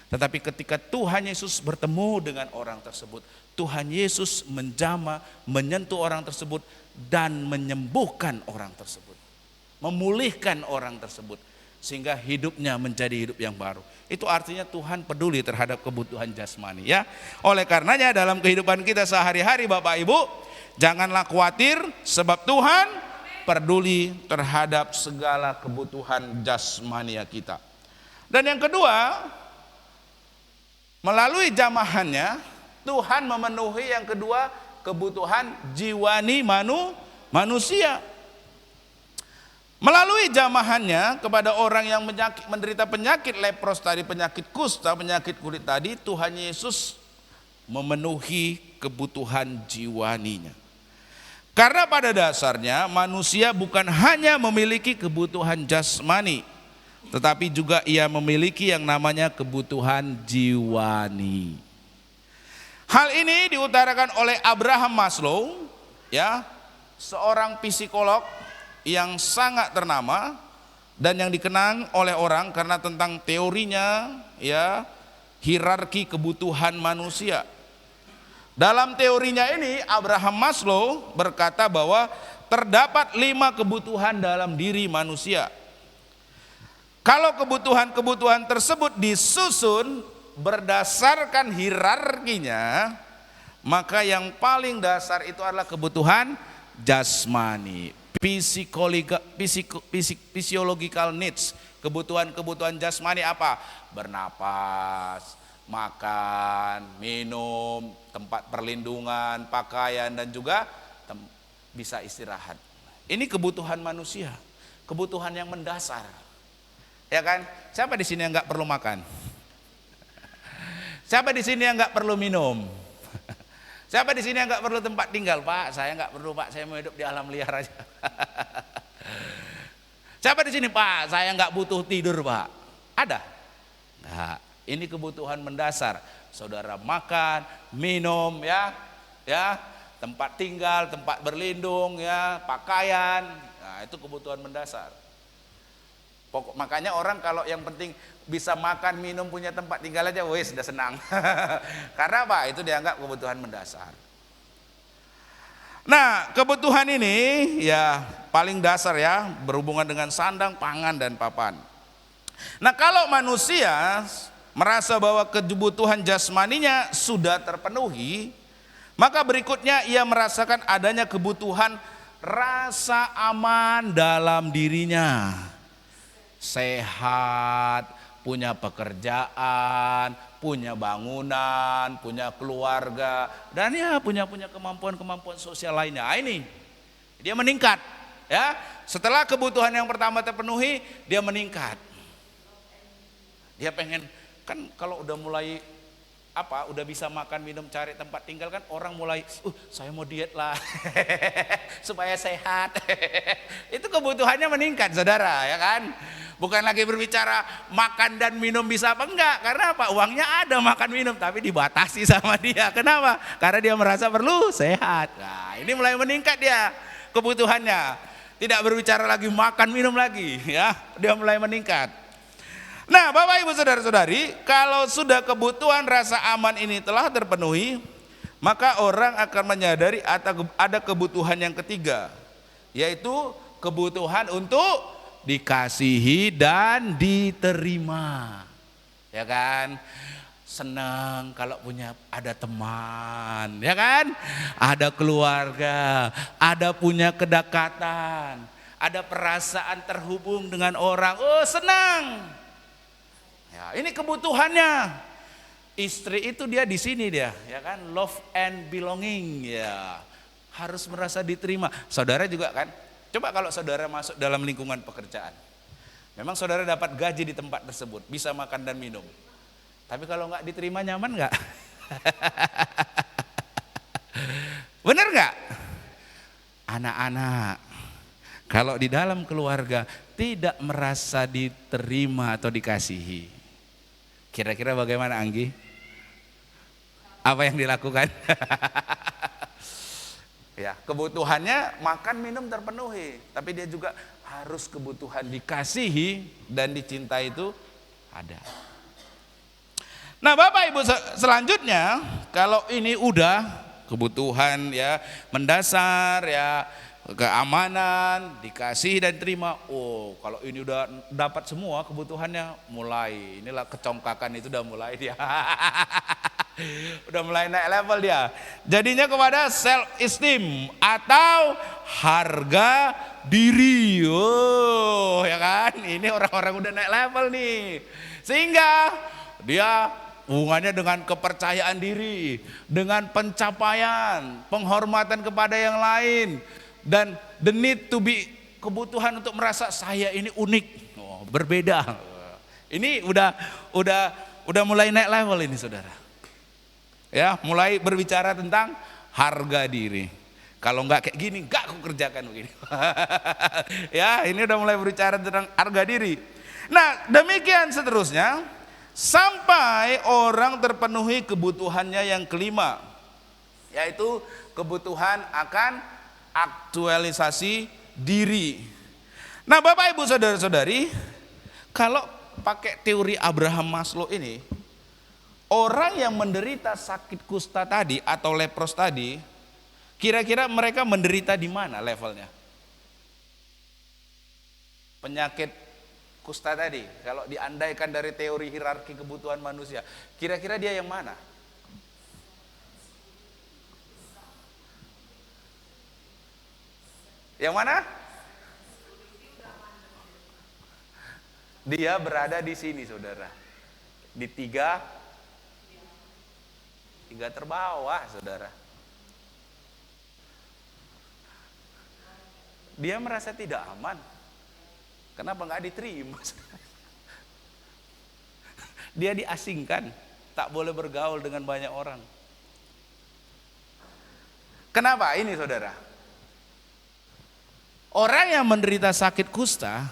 Tetapi ketika Tuhan Yesus bertemu dengan orang tersebut, Tuhan Yesus menjamah, menyentuh orang tersebut dan menyembuhkan orang tersebut, memulihkan orang tersebut sehingga hidupnya menjadi hidup yang baru. Itu artinya Tuhan peduli terhadap kebutuhan jasmani, ya. Oleh karenanya dalam kehidupan kita sehari-hari, Bapak Ibu, janganlah khawatir sebab Tuhan peduli terhadap segala kebutuhan jasmani kita. Dan yang kedua, melalui jamahannya Tuhan memenuhi yang kedua kebutuhan jiwani manusia. Melalui jamahannya kepada orang yang menderita penyakit lepros tadi, penyakit kusta, penyakit kulit tadi, Tuhan Yesus memenuhi kebutuhan jiwaninya. Karena pada dasarnya manusia bukan hanya memiliki kebutuhan jasmani, tetapi juga ia memiliki yang namanya kebutuhan jiwani. Hal ini diutarakan oleh Abraham Maslow, ya, seorang psikolog yang sangat ternama dan yang dikenang oleh orang karena tentang teorinya, ya, hierarki kebutuhan manusia. Dalam teorinya ini Abraham Maslow berkata bahwa terdapat 5 kebutuhan dalam diri manusia. Kalau kebutuhan-kebutuhan tersebut disusun berdasarkan hierarkinya, maka yang paling dasar itu adalah kebutuhan jasmani, physiological needs, kebutuhan jasmani apa? Bernapas, makan, minum, tempat perlindungan, pakaian, dan juga bisa istirahat. Ini kebutuhan manusia, kebutuhan yang mendasar. Ya kan? Siapa di sini yang nggak perlu makan? Siapa di sini yang nggak perlu minum? Siapa di sini yang nggak perlu tempat tinggal? Pak, saya nggak perlu, Pak, saya mau hidup di alam liar aja. Siapa di sini? Pak, saya nggak butuh tidur, Pak. Ada? Nah, ini kebutuhan mendasar. Saudara makan, minum, ya, tempat tinggal, tempat berlindung, ya, pakaian. Nah, itu kebutuhan mendasar. Makanya orang kalau yang penting bisa makan, minum, punya tempat tinggal aja, wes sudah senang. Karena apa? Itu dianggap kebutuhan mendasar. Nah, kebutuhan ini ya paling dasar ya, berhubungan dengan sandang, pangan, dan papan. Nah, kalau manusia merasa bahwa kebutuhan jasmaninya sudah terpenuhi, maka berikutnya ia merasakan adanya kebutuhan rasa aman dalam dirinya. Sehat, punya pekerjaan, punya bangunan, punya keluarga, dan ya punya kemampuan sosial lainnya. Nah, ini dia meningkat, ya. Setelah kebutuhan yang pertama terpenuhi, dia meningkat. Dia pengen, kan kalau udah mulai udah bisa makan, minum, cari tempat tinggal, kan orang mulai saya mau diet lah supaya sehat. Itu kebutuhannya meningkat, saudara, ya kan? Bukan lagi berbicara makan dan minum bisa apa enggak, karena apa? Uangnya ada, makan minum, tapi dibatasi sama dia. Kenapa? Karena dia merasa perlu sehat. Nah, ini mulai meningkat dia kebutuhannya. Tidak berbicara lagi makan minum lagi, ya. Dia mulai meningkat. Nah, Bapak Ibu saudara-saudari, kalau sudah kebutuhan rasa aman ini telah terpenuhi, maka orang akan menyadari ada kebutuhan yang ketiga, yaitu kebutuhan untuk dikasihi dan diterima. Ya kan? Senang kalau ada teman, ya kan? Ada keluarga, ada punya kedekatan, ada perasaan terhubung dengan orang. Oh, senang. Ya, ini kebutuhannya. Istri itu dia di sini dia, ya kan? Love and belonging, ya. Harus merasa diterima. Saudara juga kan? Coba kalau saudara masuk dalam lingkungan pekerjaan. Memang saudara dapat gaji di tempat tersebut, bisa makan dan minum. Tapi kalau nggak diterima, nyaman nggak? Bener nggak? Anak-anak, kalau di dalam keluarga tidak merasa diterima atau dikasihi, kira-kira bagaimana, Anggi? Apa yang dilakukan? Ya, kebutuhannya makan minum terpenuhi, tapi dia juga harus kebutuhan dikasihi dan dicintai itu ada. Nah, Bapak Ibu selanjutnya, kalau ini udah kebutuhan ya mendasar ya, keamanan, dikasih dan terima. Oh, kalau ini udah dapat semua kebutuhannya, mulai inilah kecongkakan itu udah mulai dia. Udah mulai naik level dia. Jadinya kepada self esteem atau harga diri. Oh, ya kan? Ini orang-orang udah naik level nih. Sehingga dia hubungannya dengan kepercayaan diri, dengan pencapaian, penghormatan kepada yang lain, dan the need to be, kebutuhan untuk merasa saya ini unik, berbeda. Ini udah mulai naik level ini, saudara. Ya, mulai berbicara tentang harga diri. Kalau nggak kayak gini, nggak aku kerjakan begini. Ya, ini udah mulai berbicara tentang harga diri. Nah, demikian seterusnya sampai orang terpenuhi kebutuhannya yang kelima, yaitu kebutuhan akan aktualisasi diri. Nah, Bapak Ibu saudara-saudari, kalau pakai teori Abraham Maslow ini, orang yang menderita sakit kusta tadi atau lepros tadi, kira-kira mereka menderita di mana levelnya? Penyakit kusta tadi, kalau diandaikan dari teori hierarki kebutuhan manusia, kira-kira dia yang mana? Yang mana? Dia berada di sini, saudara. Di tiga terbawah, saudara. Dia merasa tidak aman. Kenapa nggak diterima? Dia diasingkan, tak boleh bergaul dengan banyak orang. Kenapa ini, saudara? Orang yang menderita sakit kusta,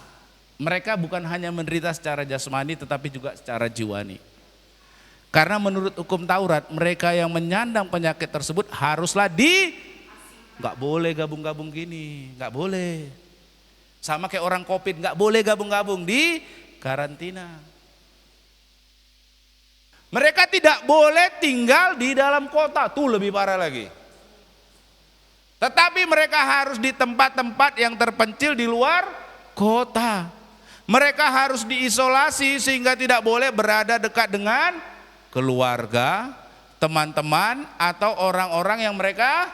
mereka bukan hanya menderita secara jasmani tetapi juga secara jiwani. Karena menurut hukum Taurat, mereka yang menyandang penyakit tersebut haruslah nggak boleh gabung-gabung gini, nggak boleh. Sama kayak orang COVID, nggak boleh gabung-gabung, di karantina. Mereka tidak boleh tinggal di dalam kota, tuh lebih parah lagi. Tetapi mereka harus di tempat-tempat yang terpencil di luar kota. Mereka harus diisolasi sehingga tidak boleh berada dekat dengan keluarga, teman-teman, atau orang-orang yang mereka.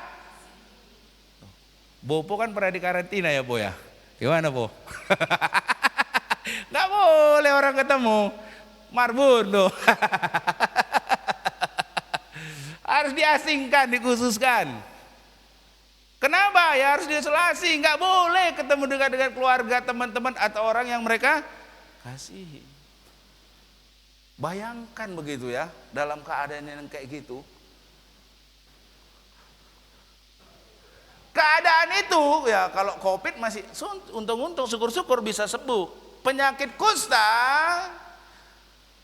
Bopo kan pernah di karantina ya, Bo ya? Gimana, Bo? Nggak boleh orang ketemu. Marbun tuh. Harus diasingkan, dikhususkan. Kenapa? Ya harus diisolasi, nggak boleh ketemu dengan keluarga, teman-teman, atau orang yang mereka kasihi. Bayangkan begitu ya, dalam keadaan yang kayak gitu. Keadaan itu ya, kalau COVID masih untung-untung, syukur-syukur bisa sembuh. Penyakit kusta,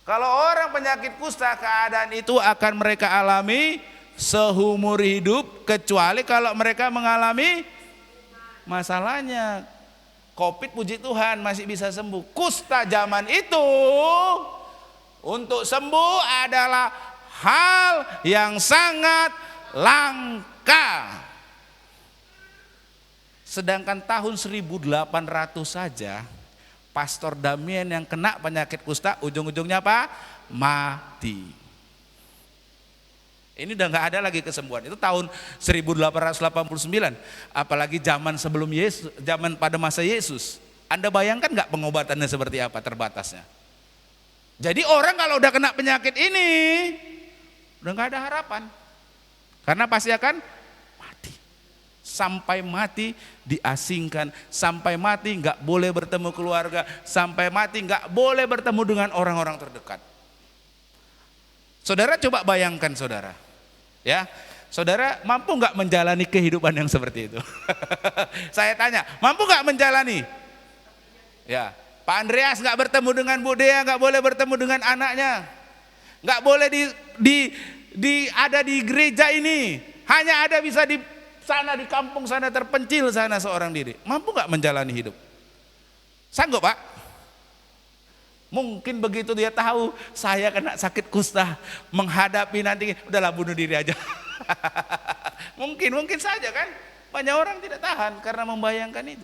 kalau orang penyakit kusta, keadaan itu akan mereka alami seumur hidup, kecuali kalau mereka mengalami masalahnya. COVID puji Tuhan masih bisa sembuh. Kusta zaman itu untuk sembuh adalah hal yang sangat langka. Sedangkan tahun 1800 saja Pastor Damien yang kena penyakit kusta, ujung-ujungnya apa? Mati. Ini udah nggak ada lagi kesembuhan. Itu tahun 1889. Apalagi zaman sebelum Yesus, zaman pada masa Yesus. Anda bayangkan nggak pengobatannya seperti apa, terbatasnya. Jadi orang kalau udah kena penyakit ini, udah nggak ada harapan. Karena pasti akan mati. Sampai mati diasingkan, sampai mati nggak boleh bertemu keluarga, sampai mati nggak boleh bertemu dengan orang-orang terdekat. Saudara coba bayangkan, saudara, ya, saudara mampu nggak menjalani kehidupan yang seperti itu? Saya tanya, mampu nggak menjalani? Ya, Pak Andreas nggak bertemu dengan Bu Dea, nggak boleh bertemu dengan anaknya, nggak boleh ada di gereja ini, hanya ada bisa di sana di kampung sana terpencil sana seorang diri. Mampu nggak menjalani hidup? Sanggup, Pak? Mungkin begitu dia tahu saya kena sakit kusta, menghadapi nanti, udahlah bunuh diri aja. mungkin saja kan. Banyak orang tidak tahan karena membayangkan itu.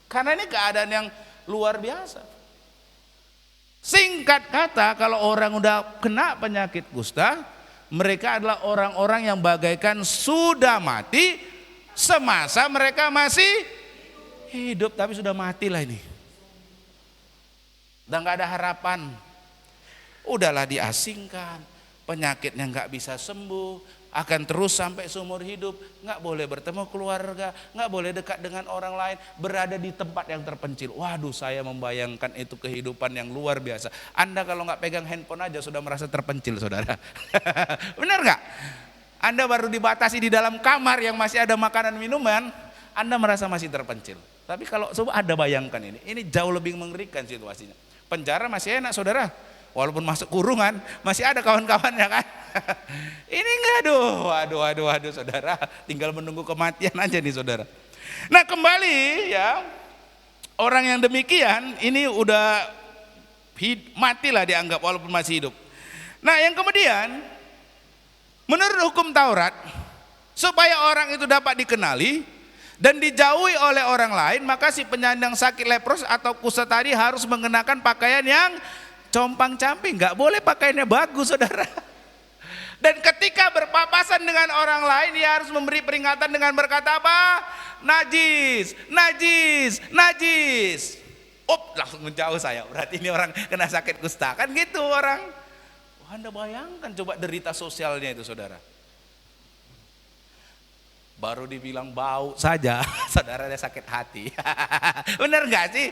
Karena ini keadaan yang luar biasa. Singkat kata, kalau orang udah kena penyakit kusta, mereka adalah orang-orang yang bagaikan sudah mati semasa mereka masih hidup, tapi sudah matilah ini. Udah nggak ada harapan. Udahlah diasingkan, penyakitnya nggak bisa sembuh, akan terus sampai seumur hidup, nggak boleh bertemu keluarga, nggak boleh dekat dengan orang lain, berada di tempat yang terpencil. Waduh, saya membayangkan itu kehidupan yang luar biasa. Anda kalau nggak pegang handphone aja sudah merasa terpencil, saudara. Benar nggak? Anda baru dibatasi di dalam kamar yang masih ada makanan minuman, Anda merasa masih terpencil. Tapi kalau coba Anda bayangkan ini jauh lebih mengerikan situasinya. Penjara masih enak, saudara. Walaupun masuk kurungan, masih ada kawan-kawannya kan. Ini enggak, aduh, saudara. Tinggal menunggu kematian aja nih, saudara. Nah, kembali ya, orang yang demikian ini udah matilah dianggap walaupun masih hidup. Nah, yang kemudian, menurut hukum Taurat, supaya orang itu dapat dikenali dan dijauhi oleh orang lain, maka si penyandang sakit lepros atau kusta tadi harus mengenakan pakaian yang compang-camping, nggak boleh pakaiannya bagus, saudara. Dan ketika berpapasan dengan orang lain, dia harus memberi peringatan dengan berkata apa? najis, najis, najis. Langsung menjauh saya. Berarti ini orang kena sakit kusta. Kan gitu orang. Anda bayangkan coba derita sosialnya itu saudara. Baru dibilang bau saja, saudara dia sakit hati. Benar nggak sih?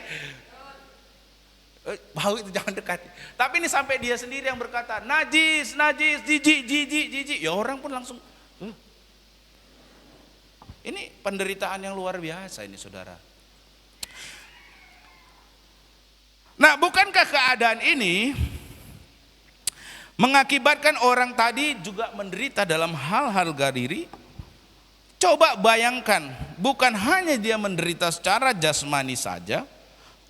Bau itu jangan dekati. Tapi ini sampai dia sendiri yang berkata, najis, najis, jijik, jijik, jijik. Ya orang pun langsung. Ini penderitaan yang luar biasa ini saudara. Nah, bukankah keadaan ini mengakibatkan orang tadi juga menderita dalam hal-hal gadiri? Coba bayangkan, bukan hanya dia menderita secara jasmani saja,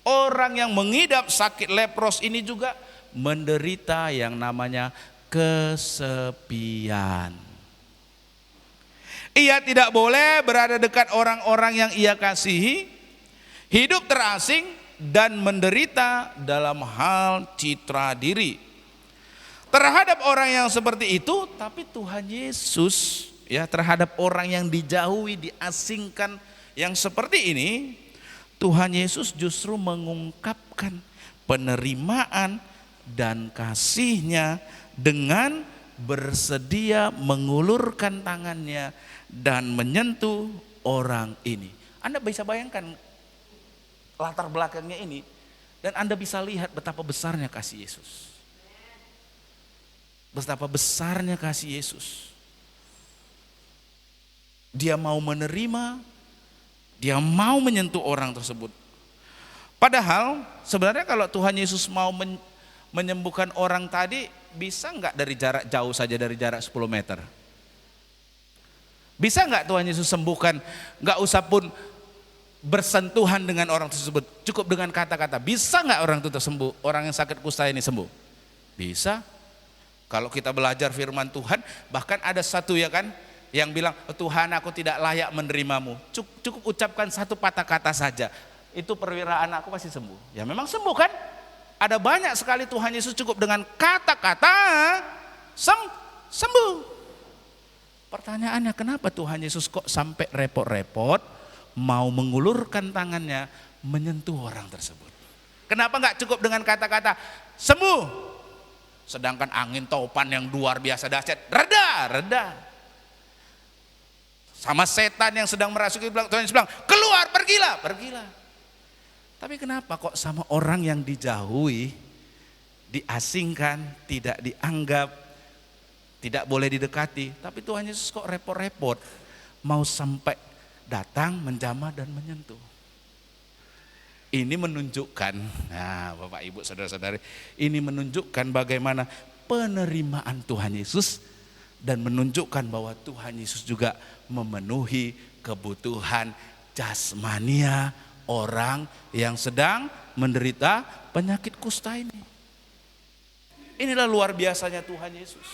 orang yang mengidap sakit lepros ini juga menderita yang namanya kesepian. Ia tidak boleh berada dekat orang-orang yang ia kasihi, hidup terasing dan menderita dalam hal citra diri. Terhadap orang yang seperti itu, tapi Tuhan Yesus terhadap orang yang dijauhi, diasingkan yang seperti ini, Tuhan Yesus justru mengungkapkan penerimaan dan kasih-Nya dengan bersedia mengulurkan tangannya dan menyentuh orang ini. Anda bisa bayangkan latar belakangnya ini dan Anda bisa lihat betapa besarnya kasih Yesus. Betapa besarnya kasih Yesus. Dia mau menerima, dia mau menyentuh orang tersebut. Padahal sebenarnya kalau Tuhan Yesus mau menyembuhkan orang tadi, bisa enggak dari jarak jauh saja, dari jarak 10 meter? Bisa enggak Tuhan Yesus sembuhkan, enggak usah pun bersentuhan dengan orang tersebut, cukup dengan kata-kata? Bisa enggak orang itu sembuh, orang yang sakit kusta ini sembuh? Bisa. Kalau kita belajar firman Tuhan, bahkan ada satu yang bilang, Tuhan aku tidak layak menerimamu. Cukup ucapkan satu patah kata saja, itu perwiraan aku pasti sembuh. Ya memang sembuh kan? Ada banyak sekali Tuhan Yesus cukup dengan kata-kata sembuh. Pertanyaannya, kenapa Tuhan Yesus kok sampai repot-repot mau mengulurkan tangannya menyentuh orang tersebut? Kenapa nggak cukup dengan kata-kata sembuh? Sedangkan angin topan yang luar biasa dahsyat reda. Sama setan yang sedang merasuki, Tuhan Yesus bilang, keluar, pergilah. Tapi kenapa kok sama orang yang dijauhi, diasingkan, tidak dianggap, tidak boleh didekati, tapi Tuhan Yesus kok repot-repot mau sampai datang, menjamah dan menyentuh? Ini menunjukkan, nah Bapak Ibu Saudara-saudari, ini menunjukkan bagaimana penerimaan Tuhan Yesus dan menunjukkan bahwa Tuhan Yesus juga memenuhi kebutuhan jasmania orang yang sedang menderita penyakit kusta ini. Inilah luar biasanya Tuhan Yesus.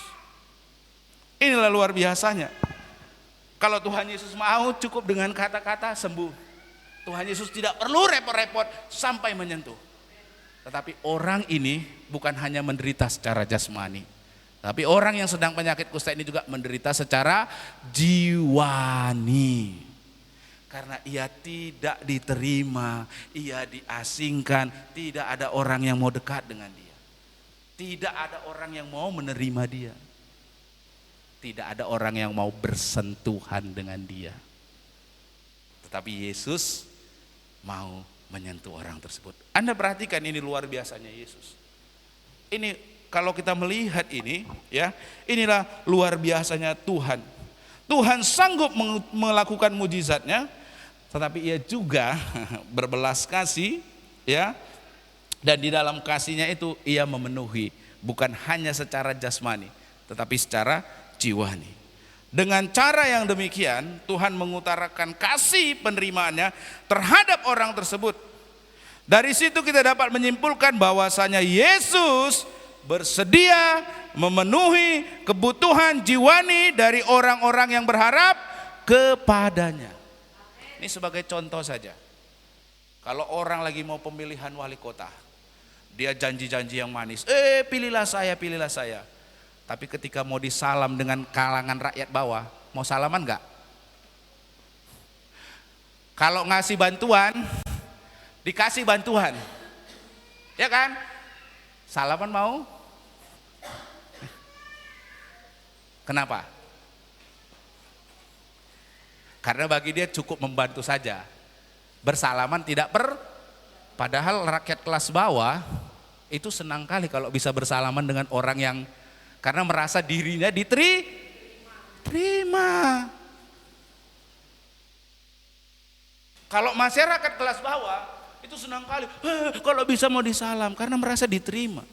Inilah luar biasanya. Kalau Tuhan Yesus mau cukup dengan kata-kata sembuh. Tuhan Yesus tidak perlu repot-repot sampai menyentuh. Tetapi orang ini bukan hanya menderita secara jasmani, tapi orang yang sedang penyakit kusta ini juga menderita secara jiwani. Karena ia tidak diterima, ia diasingkan, tidak ada orang yang mau dekat dengan dia. Tidak ada orang yang mau menerima dia. Tidak ada orang yang mau bersentuhan dengan dia. Tetapi Yesus mau menyentuh orang tersebut. Anda perhatikan, ini luar biasanya Yesus. Ini kalau kita melihat ini, inilah luar biasanya Tuhan. Tuhan sanggup melakukan mujizatnya, tetapi ia juga berbelas kasih, dan di dalam kasihnya itu ia memenuhi, bukan hanya secara jasmani, tetapi secara jiwani. Dengan cara yang demikian, Tuhan mengutarakan kasih penerimaannya terhadap orang tersebut. Dari situ kita dapat menyimpulkan bahwasanya Yesus bersedia memenuhi kebutuhan jiwani dari orang-orang yang berharap kepadanya. Ini sebagai contoh saja. Kalau orang lagi mau pemilihan wali kota, dia janji-janji yang manis, pilihlah saya. Tapi ketika mau disalam dengan kalangan rakyat bawah, mau salaman enggak? Kalau ngasih bantuan, dikasih bantuan. Ya kan? Salaman mau? Kenapa? Karena bagi dia cukup membantu saja. Bersalaman tidak padahal rakyat kelas bawah itu senang kali kalau bisa bersalaman dengan orang yang karena merasa dirinya diterima. Kalau masyarakat kelas bawah itu senang kali kalau bisa mau disalam karena merasa diterima.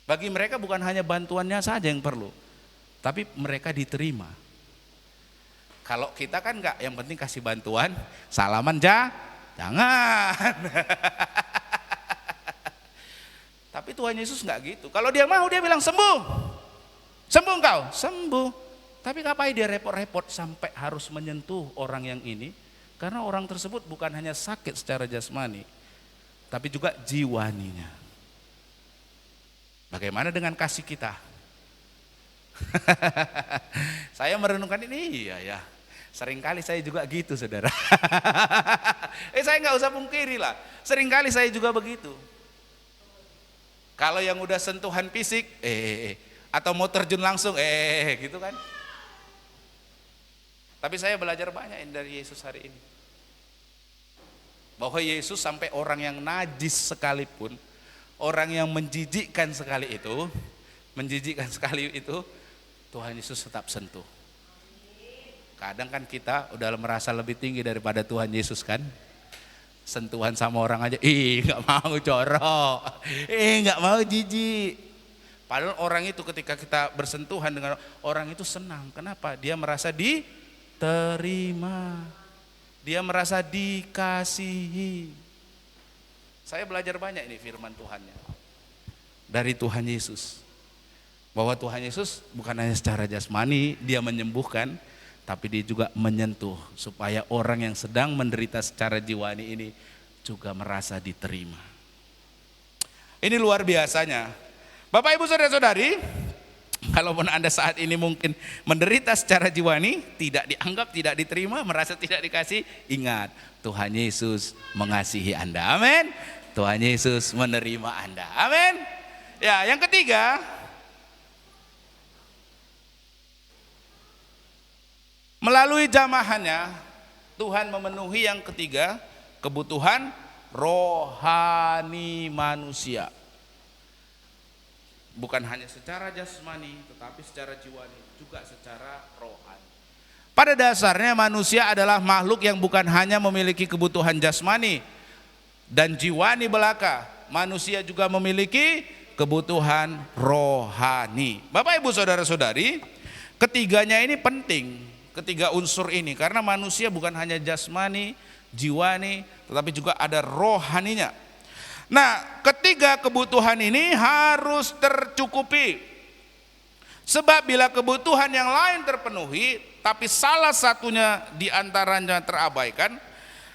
Bagi mereka bukan hanya bantuannya saja yang perlu, tapi mereka diterima. Kalau kita kan enggak, yang penting kasih bantuan, salaman jangan. Tapi Tuhan Yesus enggak gitu. Kalau dia mau dia bilang sembuh. Sembuh engkau, sembuh. Tapi ngapain dia repot-repot sampai harus menyentuh orang yang ini? Karena orang tersebut bukan hanya sakit secara jasmani, tapi juga jiwaninya. Bagaimana dengan kasih kita? Saya merenungkan ini, iya ya. Seringkali saya juga gitu, saudara. Saya nggak usah pungkiri lah. Seringkali saya juga begitu. Kalau yang udah sentuhan fisik, atau mau terjun langsung, gitu kan. Tapi saya belajar banyak dari Yesus hari ini. Bahwa Yesus sampai orang yang najis sekalipun, orang yang menjijikkan sekali itu, Tuhan Yesus tetap sentuh. Kadang kan kita udah merasa lebih tinggi daripada Tuhan Yesus kan. Sentuhan sama orang aja, nggak mau jorok, nggak mau jijik. Padahal orang itu ketika kita bersentuhan dengan orang itu senang. Kenapa? Dia merasa diterima. Dia merasa dikasihi. Saya belajar banyak ini firman Tuhannya. Dari Tuhan Yesus. Bahwa Tuhan Yesus bukan hanya secara jasmani dia menyembuhkan, tapi dia juga menyentuh supaya orang yang sedang menderita secara jiwani ini juga merasa diterima. Ini luar biasanya. Bapak Ibu Saudara-saudari, kalaupun Anda saat ini mungkin menderita secara jiwani, tidak dianggap, tidak diterima, merasa tidak dikasih, ingat Tuhan Yesus mengasihi Anda. Amin. Tuhan Yesus menerima Anda. Amin. Ya, yang ketiga, melalui jamahannya Tuhan memenuhi yang ketiga, kebutuhan rohani manusia. Bukan hanya secara jasmani, tetapi secara jiwani, juga secara rohani. Pada dasarnya manusia adalah makhluk yang bukan hanya memiliki kebutuhan jasmani dan jiwani belaka. Manusia juga memiliki kebutuhan rohani. Bapak Ibu Saudara-saudari, ketiganya ini penting. Ketiga unsur ini, karena manusia bukan hanya jasmani, jiwani, tetapi juga ada rohaninya. Nah, ketiga kebutuhan ini harus tercukupi. Sebab bila kebutuhan yang lain terpenuhi, tapi salah satunya diantaranya terabaikan,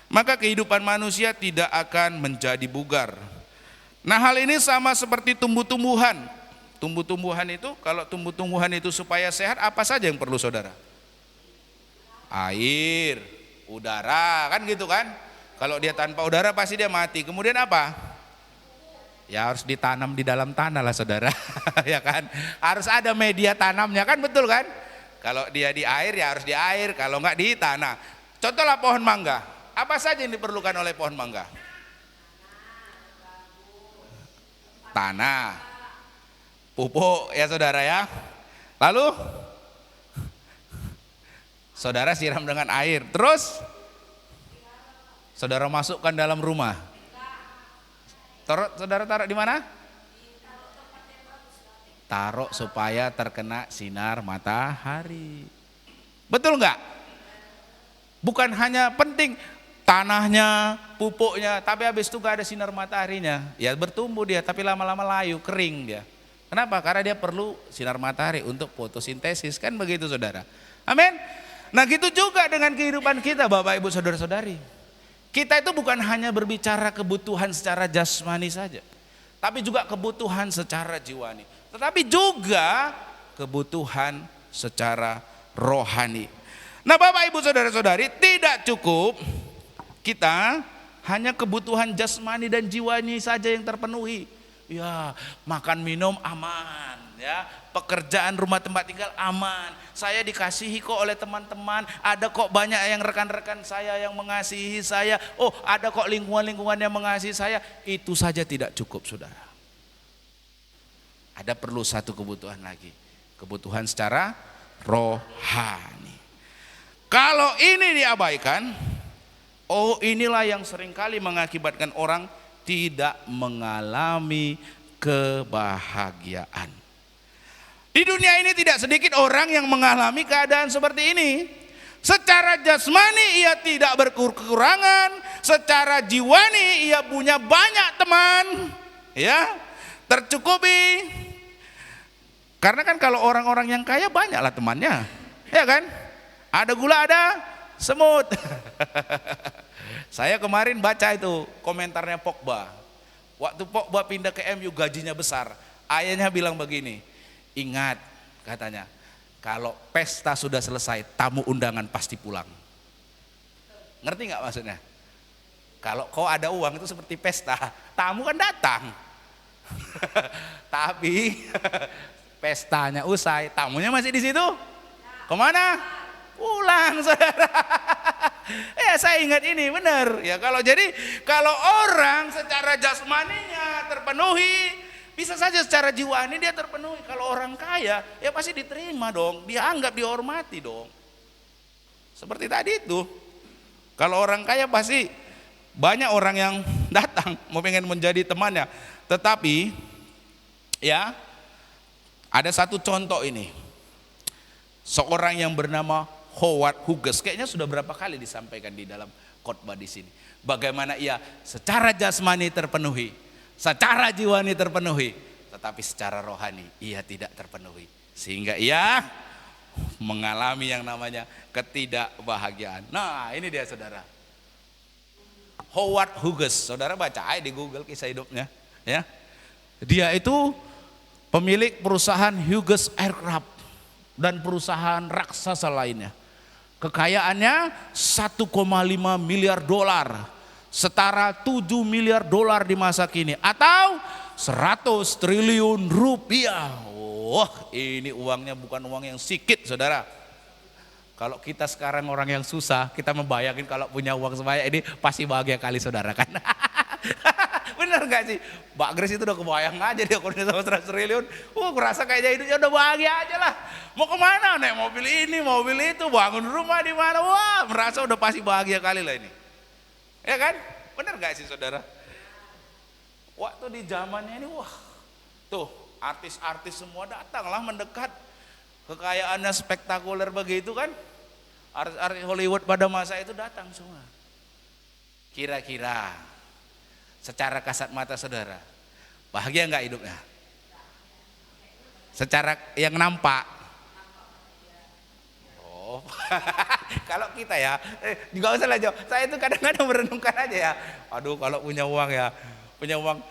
maka kehidupan manusia tidak akan menjadi bugar. Nah, hal ini sama seperti tumbuh-tumbuhan. Tumbuh-tumbuhan itu, kalau tumbuh-tumbuhan itu supaya sehat, apa saja yang perlu saudara? Air, udara, kan gitu kan. Kalau dia tanpa udara pasti dia mati. Kemudian apa? Ya harus ditanam di dalam tanah lah saudara. Ya kan, harus ada media tanamnya kan, betul kan. Kalau dia di air ya harus di air, kalau enggak di tanah. Contohlah pohon mangga. Apa saja yang diperlukan oleh pohon mangga? Tanah, pupuk ya saudara ya. Lalu saudara siram dengan air, terus saudara masukkan dalam rumah. Saudara taruh di mana? Taruh supaya terkena sinar matahari. Betul enggak? Bukan hanya penting tanahnya, pupuknya, tapi habis itu enggak ada sinar mataharinya. Ya bertumbuh dia, tapi lama-lama layu, kering dia. Kenapa? Karena dia perlu sinar matahari untuk fotosintesis, kan begitu saudara. Amin. Nah gitu juga dengan kehidupan kita Bapak Ibu Saudara-saudari. Kita itu bukan hanya berbicara kebutuhan secara jasmani saja, tapi juga kebutuhan secara jiwani, tetapi juga kebutuhan secara rohani. Nah Bapak Ibu Saudara-saudari, tidak cukup kita hanya kebutuhan jasmani dan jiwani saja yang terpenuhi. Ya, makan minum aman, ya, pekerjaan rumah tempat tinggal aman. Saya dikasihi kok oleh teman-teman, ada kok banyak yang rekan-rekan saya yang mengasihi saya. Oh, ada kok lingkungan-lingkungan yang mengasihi saya. Itu saja tidak cukup, Saudara. Ada perlu satu kebutuhan lagi, kebutuhan secara rohani. Kalau ini diabaikan, oh inilah yang seringkali mengakibatkan orang tidak mengalami kebahagiaan. Di dunia ini tidak sedikit orang yang mengalami keadaan seperti ini. Secara jasmani ia tidak berkekurangan, secara jiwani ia punya banyak teman, ya, tercukupi. Karena kan kalau orang-orang yang kaya banyaklah temannya, ya kan? Ada gula, ada semut. Saya kemarin baca itu komentarnya Pogba. Waktu Pogba pindah ke MU gajinya besar. Ayahnya bilang begini, ingat katanya, kalau pesta sudah selesai tamu undangan pasti pulang. Ngerti nggak maksudnya? Kalau kau ada uang itu seperti pesta, tamu kan datang. Tapi pestanya usai, tamunya masih di situ. Kemana? Pulang, Saudara. Ya saya ingat ini benar. Ya kalau orang secara jasmaninya terpenuhi, bisa saja secara jiwani dia terpenuhi. Kalau orang kaya ya pasti diterima dong, dianggap, dihormati dong. Seperti tadi itu. Kalau orang kaya pasti banyak orang yang datang mau pengen menjadi temannya. Tetapi ya ada satu contoh ini. Seorang yang bernama Howard Hughes, kayaknya sudah berapa kali disampaikan di dalam khotbah di sini. Bagaimana ia secara jasmani terpenuhi, secara jiwani terpenuhi, tetapi secara rohani ia tidak terpenuhi. Sehingga ia mengalami yang namanya ketidakbahagiaan. Nah ini dia Saudara. Howard Hughes, Saudara baca aja di Google kisah hidupnya. Ya, dia itu pemilik perusahaan Hughes Aircraft dan perusahaan raksasa lainnya. Kekayaannya 1,5 miliar dolar, setara 7 miliar dolar di masa kini, atau 100 triliun rupiah. Wah, ini uangnya bukan uang yang sedikit, Saudara. Kalau kita sekarang orang yang susah, kita membayangin kalau punya uang sebanyak ini pasti bahagia kali, Saudara, kan? Bener gak sih? Mbak Grace itu udah kebayang aja dia kalau sama 100 triliun. Kurasa kayaknya hidupnya udah bahagia aja lah. Mau kemana? Naik mobil ini, mobil itu, bangun rumah di mana? Wah, merasa udah pasti bahagia kali lah ini. Ya kan? Bener gak sih Saudara? Waktu di zamannya ini, wah, tuh artis-artis semua datanglah mendekat. Kekayaannya spektakuler begitu kan? Artis-artis Hollywood pada masa itu datang semua. Kira-kira secara kasat mata Saudara, bahagia enggak hidupnya? Secara yang nampak. Oh, kalau kita ya, nggak usah lah Jo. Saya itu kadang-kadang merenungkan aja ya. Aduh, kalau punya uang ya, punya uang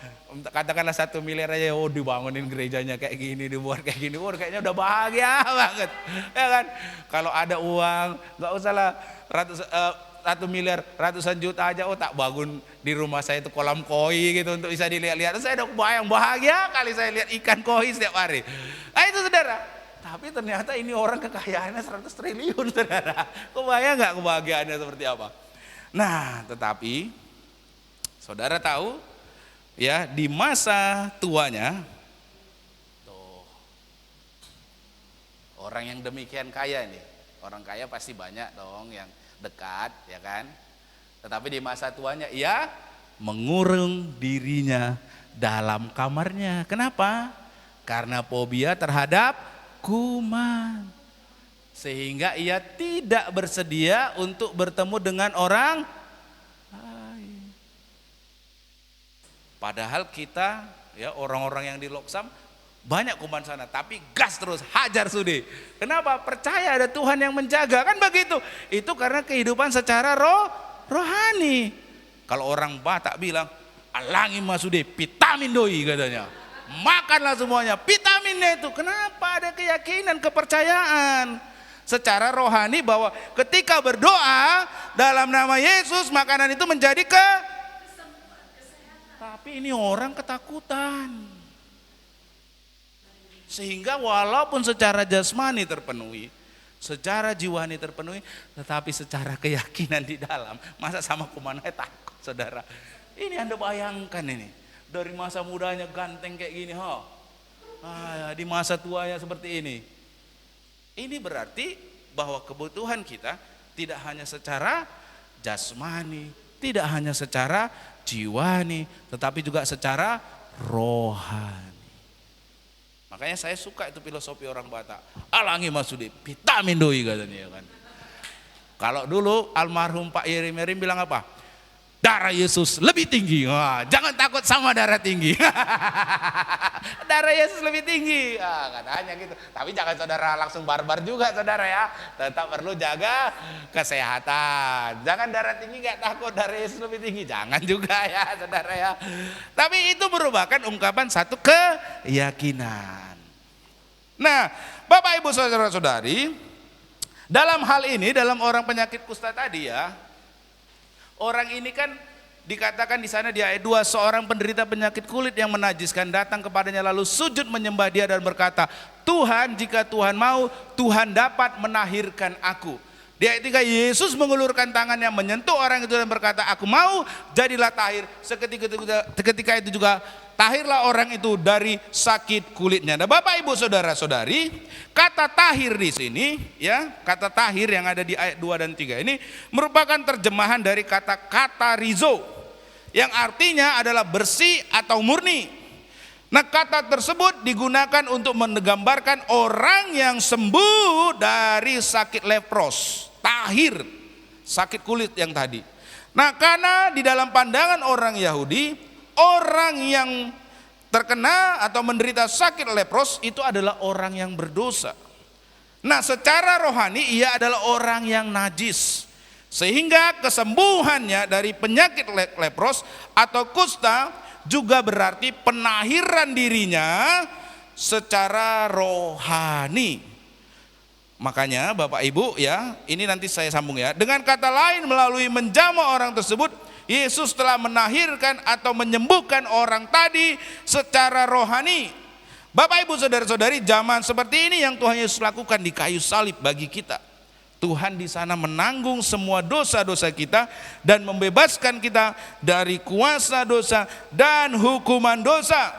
katakanlah 1 miliar aja, oh dibangunin gerejanya kayak gini, dibuat kayak gini, kayaknya udah bahagia banget, ya kan? Kalau ada uang, nggak usah lah 1 miliar, ratusan juta aja, oh tak bangun di rumah saya itu kolam koi gitu untuk bisa dilihat-lihat. Saya udah kebayang bahagia kali saya lihat ikan koi setiap hari. Nah itu Saudara. Tapi ternyata ini orang kekayaannya 100 triliun Saudara. Kebayang nggak kebahagiaannya seperti apa? Nah tetapi Saudara tahu ya di masa tuanya tuh, orang yang demikian kaya nih, orang kaya pasti banyak dong yang dekat, ya kan? Tetapi di masa tuanya ia mengurung dirinya dalam kamarnya. Kenapa? Karena fobia terhadap kuman. Sehingga ia tidak bersedia untuk bertemu dengan orang lain. Padahal kita ya orang-orang yang di Loksam banyak kuman sana, tapi gas terus, hajar sudi. Kenapa? Percaya ada Tuhan yang menjaga, kan begitu. Itu karena kehidupan secara rohani. Kalau orang Batak bilang, alangi masude, vitamin doi katanya. Makanlah semuanya, vitaminnya itu. Kenapa? Ada keyakinan, kepercayaan. secara rohani bahwa ketika berdoa dalam nama Yesus makanan itu menjadi tapi ini orang ketakutan. Sehingga walaupun secara jasmani terpenuhi, secara jiwani terpenuhi, tetapi secara keyakinan di dalam, masa sama kumananya takut saudara. Ini Anda bayangkan ini, dari masa mudanya ganteng kayak gini, di masa tuanya seperti ini. Ini berarti bahwa kebutuhan kita tidak hanya secara jasmani, tidak hanya secara jiwani, tetapi juga secara rohani. Makanya saya suka itu filosofi orang Batak. Alangi Masudi, vitamin doi katanya kan. Kalau dulu almarhum Pak Yerim bilang apa? Darah Yesus lebih tinggi. Wah, jangan takut sama darah tinggi. Darah Yesus lebih tinggi. Katanya gitu. Tapi jangan saudara langsung barbar juga saudara ya. Tetap perlu jaga kesehatan. Jangan darah tinggi nggak takut darah Yesus lebih tinggi. Jangan juga ya saudara ya. Tapi itu merupakan ungkapan satu keyakinan. Nah, Bapak Ibu saudara-saudari, dalam hal ini, dalam orang penyakit kusta tadi ya, orang ini kan dikatakan di sana di ayat 2, seorang penderita penyakit kulit yang menajiskan datang kepadanya lalu sujud menyembah dia dan berkata, Tuhan, jika Tuhan mau, Tuhan dapat menahirkan aku. Di ayat 3, Yesus mengulurkan tangannya menyentuh orang itu dan berkata, aku mau, jadilah tahir. Seketika itu juga tahirlah orang itu dari sakit kulitnya. Nah, Bapak Ibu saudara-saudari, kata tahir di sini ya, kata tahir yang ada di ayat 2 dan 3 ini merupakan terjemahan dari kata katarizo yang artinya adalah bersih atau murni. Nah, kata tersebut digunakan untuk menggambarkan orang yang sembuh dari sakit lepros, tahir, sakit kulit yang tadi. Nah, karena di dalam pandangan orang Yahudi, orang yang terkena atau menderita sakit lepros itu adalah orang yang berdosa. Nah, secara rohani ia adalah orang yang najis. Sehingga kesembuhannya dari penyakit lepros atau kusta juga berarti penahiran dirinya secara rohani. Makanya Bapak Ibu ya, ini nanti saya sambung ya. Dengan kata lain, melalui menjamah orang tersebut, Yesus telah menahirkan atau menyembuhkan orang tadi secara rohani. Bapak Ibu saudara-saudari, zaman seperti ini yang Tuhan Yesus lakukan di kayu salib bagi kita. Tuhan di sana menanggung semua dosa-dosa kita dan membebaskan kita dari kuasa dosa dan hukuman dosa.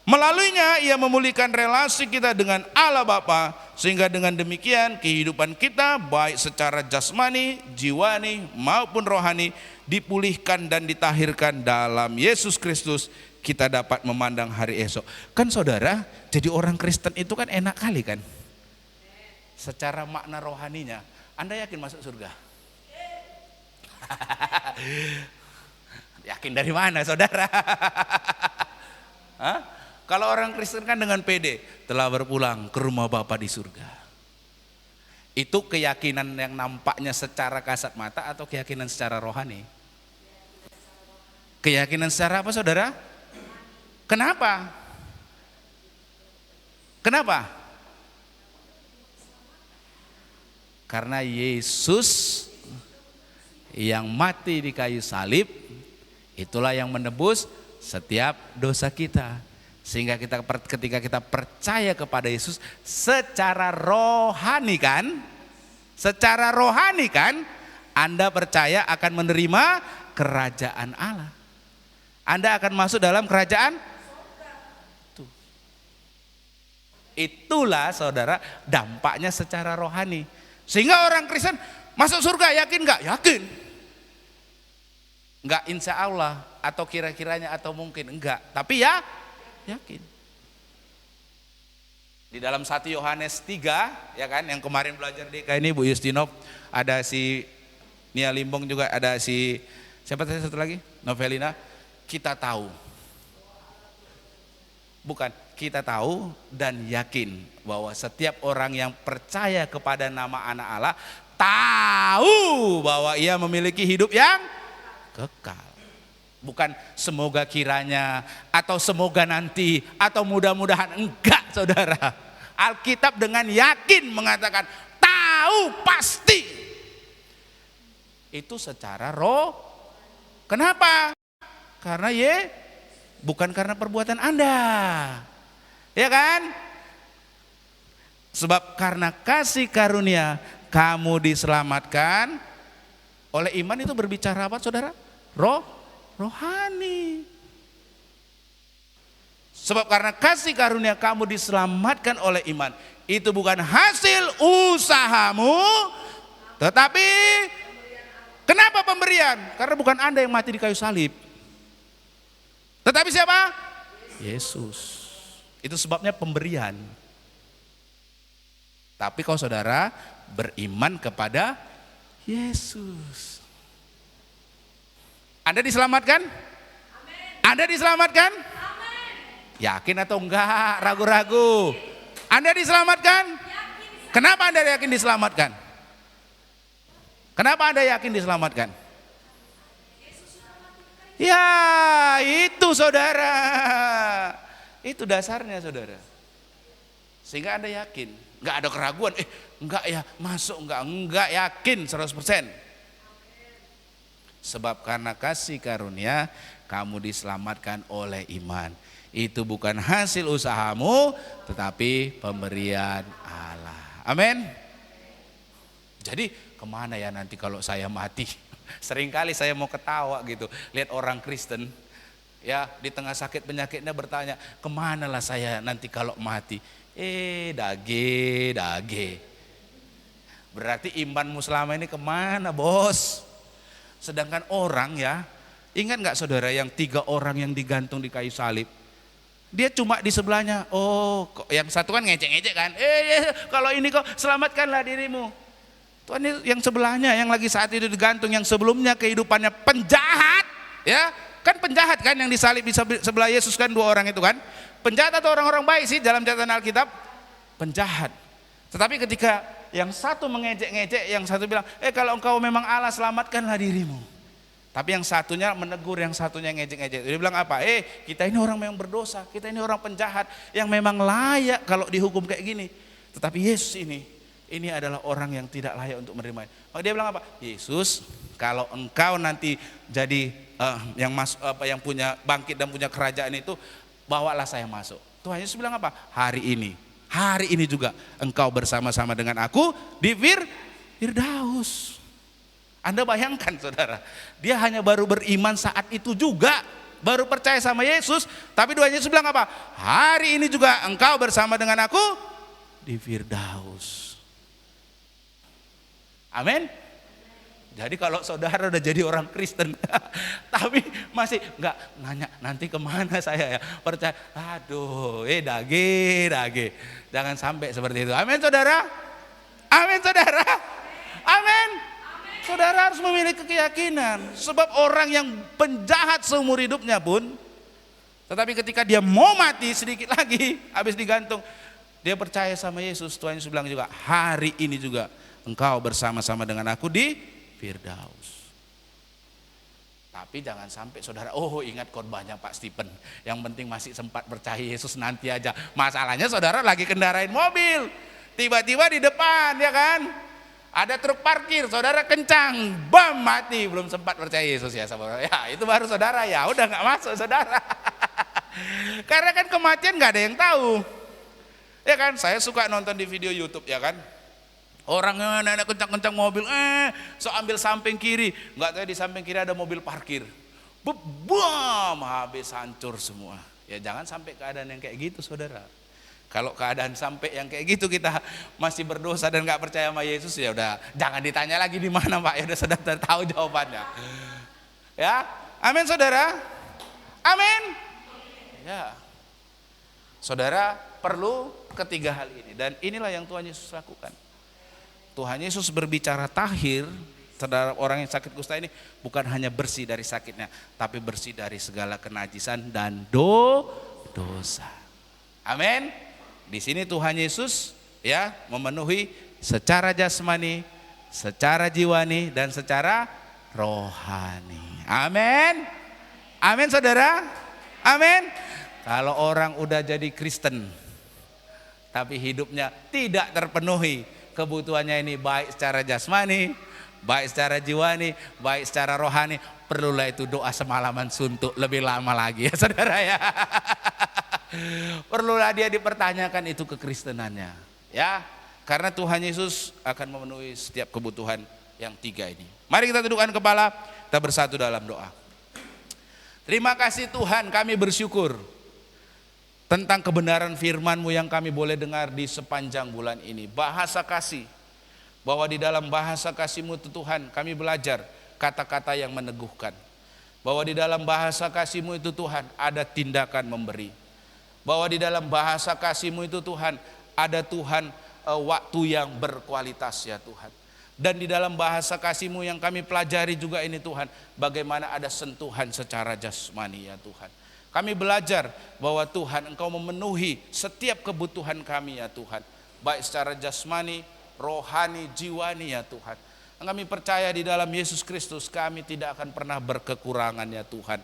Melaluinya ia memulihkan relasi kita dengan Allah Bapa, sehingga dengan demikian kehidupan kita baik secara jasmani, jiwani maupun rohani dipulihkan dan ditahirkan dalam Yesus Kristus. Kita dapat memandang hari esok. Kan saudara, jadi orang Kristen itu kan enak kali kan? Secara makna rohaninya, Anda yakin masuk surga? Yakin dari mana saudara? Hah? Kalau orang Kristen kan dengan pede, telah berpulang ke rumah Bapa di surga. Itu keyakinan yang nampaknya secara kasat mata atau keyakinan secara rohani? Keyakinan secara apa saudara? Kenapa? Kenapa? Karena Yesus yang mati di kayu salib, itulah yang menebus setiap dosa kita. Sehingga ketika kita percaya kepada Yesus secara rohani kan, Anda percaya akan menerima kerajaan Allah. Anda akan masuk dalam kerajaan. Itulah saudara dampaknya secara rohani. Sehingga orang Kristen masuk surga yakin gak? Yakin. Enggak insya Allah atau kira-kiranya atau mungkin enggak. Tapi ya yakin. Di dalam 1 Yohanes 3 ya kan, yang kemarin belajar DK ini Bu Justinov, ada si Nia Limbong juga, ada si siapa tadi satu lagi? Novelina. Kita tahu. Bukan, kita tahu dan yakin bahwa setiap orang yang percaya kepada nama anak Allah tahu bahwa ia memiliki hidup yang kekal. Bukan semoga kiranya atau semoga nanti atau mudah-mudahan, enggak saudara. Alkitab dengan yakin mengatakan tahu tahu pasti. Itu secara roh. Kenapa? Karena bukan karena perbuatan Anda. Ya kan? Sebab karena kasih karunia kamu diselamatkan. Oleh iman itu berbicara apa saudara? Rohani. Sebab karena kasih karunia kamu diselamatkan oleh iman. Itu bukan hasil usahamu, tetapi kenapa pemberian? Karena bukan Anda yang mati di kayu salib. Tetapi siapa? Yesus. Itu sebabnya pemberian. Tapi kalau saudara beriman kepada Yesus, Anda diselamatkan? Anda diselamatkan? Yakin atau enggak? Ragu-ragu. Anda diselamatkan? Kenapa Anda yakin diselamatkan? Kenapa Anda yakin diselamatkan? Ya, itu saudara. Itu dasarnya saudara. Sehingga Anda yakin, enggak ada keraguan, enggak ya, masuk enggak yakin 100%. Sebab karena kasih karunia kamu diselamatkan oleh iman. Itu bukan hasil usahamu, tetapi pemberian Allah. Amin. Jadi kemana ya nanti kalau saya mati? Seringkali saya mau ketawa gitu, lihat orang Kristen ya di tengah sakit penyakitnya bertanya, kemana lah saya nanti kalau mati? Dage. Berarti imanmu selama ini kemana bos? Sedangkan orang ya, ingat gak saudara yang 3 orang yang digantung di kayu salib? Dia cuma di sebelahnya, yang satu kan ngecek-ngecek kan, kalau ini kok selamatkanlah dirimu. Tuhan yang sebelahnya yang lagi saat itu digantung, yang sebelumnya kehidupannya penjahat, ya kan penjahat kan yang disalib di sebelah Yesus kan 2 orang itu kan, penjahat atau orang-orang baik sih dalam catatan Alkitab? Penjahat. Tetapi ketika yang satu mengejek-ngejek, yang satu bilang, kalau engkau memang Allah selamatkanlah dirimu. Tapi yang satunya menegur yang satunya ngejek-ngejek. Dia bilang apa? Kita ini orang yang berdosa, kita ini orang penjahat yang memang layak kalau dihukum kayak gini. Tetapi Yesus ini adalah orang yang tidak layak untuk menerima. Maka dia bilang apa? Yesus, kalau engkau nanti jadi yang punya bangkit dan punya kerajaan itu, bawalah saya masuk. Tuhan Yesus bilang apa? Hari ini juga engkau bersama-sama dengan aku di Firdaus. Anda bayangkan saudara, dia hanya baru beriman saat itu juga, baru percaya sama Yesus, tapi Tuhan Yesus bilang apa? Hari ini juga engkau bersama dengan aku di Firdaus. Amin. Jadi kalau saudara udah jadi orang Kristen, tapi masih enggak nanya nanti kemana saya ya, percaya, dage. Jangan sampai seperti itu. Amin saudara. Amin saudara. Amin. Saudara harus memiliki keyakinan. Sebab orang yang penjahat seumur hidupnya pun, tetapi ketika dia mau mati sedikit lagi, habis digantung, dia percaya sama Yesus. Tuhan Yesus bilang juga, hari ini juga engkau bersama-sama dengan aku di Firdaus. Tapi jangan sampai saudara, ingat khotbahnya Pak Stephen, yang penting masih sempat percaya Yesus nanti aja. Masalahnya saudara lagi kendarain mobil, tiba-tiba di depan ya kan, ada truk parkir, saudara kencang, bam, mati, belum sempat percaya Yesus ya saudara. Ya itu baru saudara ya, udah gak masuk saudara. Karena kan kematian gak ada yang tahu. Ya kan, saya suka nonton di video YouTube ya kan. Orang nenek kencang-kencang mobil, so ambil samping kiri, nggak tahu di samping kiri ada mobil parkir, bam, habis hancur semua. Ya jangan sampai keadaan yang kayak gitu saudara. Kalau keadaan sampai yang kayak gitu kita masih berdosa dan nggak percaya sama Yesus, ya udah jangan ditanya lagi di mana Pak, ya udah saudara tahu jawabannya. Ya, amin saudara, amin. Ya, saudara perlu ketiga hal ini dan inilah yang Tuhan Yesus lakukan. Tuhan Yesus berbicara tahir terhadap orang yang sakit kusta ini bukan hanya bersih dari sakitnya, tapi bersih dari segala kenajisan dan dosa. Amin. Di sini Tuhan Yesus ya memenuhi secara jasmani, secara jiwani dan secara rohani. Amin. Amin saudara. Amin. Kalau orang udah jadi Kristen tapi hidupnya tidak terpenuhi kebutuhannya ini baik secara jasmani, baik secara jiwani, baik secara rohani, perlulah itu doa semalaman suntuk lebih lama lagi ya saudara ya. Perlulah dia dipertanyakan itu kekristenannya ya. Karena Tuhan Yesus akan memenuhi setiap kebutuhan yang tiga ini. Mari kita tundukkan kepala, kita bersatu dalam doa. Terima kasih Tuhan, kami bersyukur tentang kebenaran firman-Mu yang kami boleh dengar di sepanjang bulan ini. Bahasa kasih, bahwa di dalam bahasa kasih-Mu Tuhan kami belajar kata-kata yang meneguhkan. Bahwa di dalam bahasa kasih-Mu itu Tuhan ada tindakan memberi. Bahwa di dalam bahasa kasih-Mu itu Tuhan ada Tuhan waktu yang berkualitas ya Tuhan. Dan di dalam bahasa kasih-Mu yang kami pelajari juga ini Tuhan, bagaimana ada sentuhan secara jasmani ya Tuhan. Kami belajar bahwa Tuhan Engkau memenuhi setiap kebutuhan kami ya Tuhan. Baik secara jasmani, rohani, jiwani ya Tuhan. Kami percaya di dalam Yesus Kristus kami tidak akan pernah berkekurangan ya Tuhan.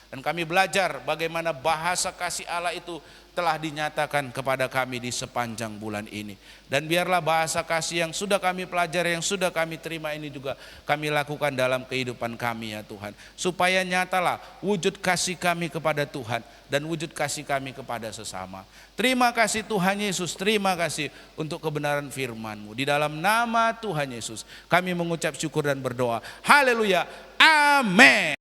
Dan kami belajar bagaimana bahasa kasih Allah itu telah dinyatakan kepada kami di sepanjang bulan ini. Dan biarlah bahasa kasih yang sudah kami pelajari, yang sudah kami terima ini juga kami lakukan dalam kehidupan kami ya Tuhan. Supaya nyatalah wujud kasih kami kepada Tuhan dan wujud kasih kami kepada sesama. Terima kasih Tuhan Yesus, terima kasih untuk kebenaran firman-Mu. Di dalam nama Tuhan Yesus kami mengucap syukur dan berdoa. Haleluya, amin.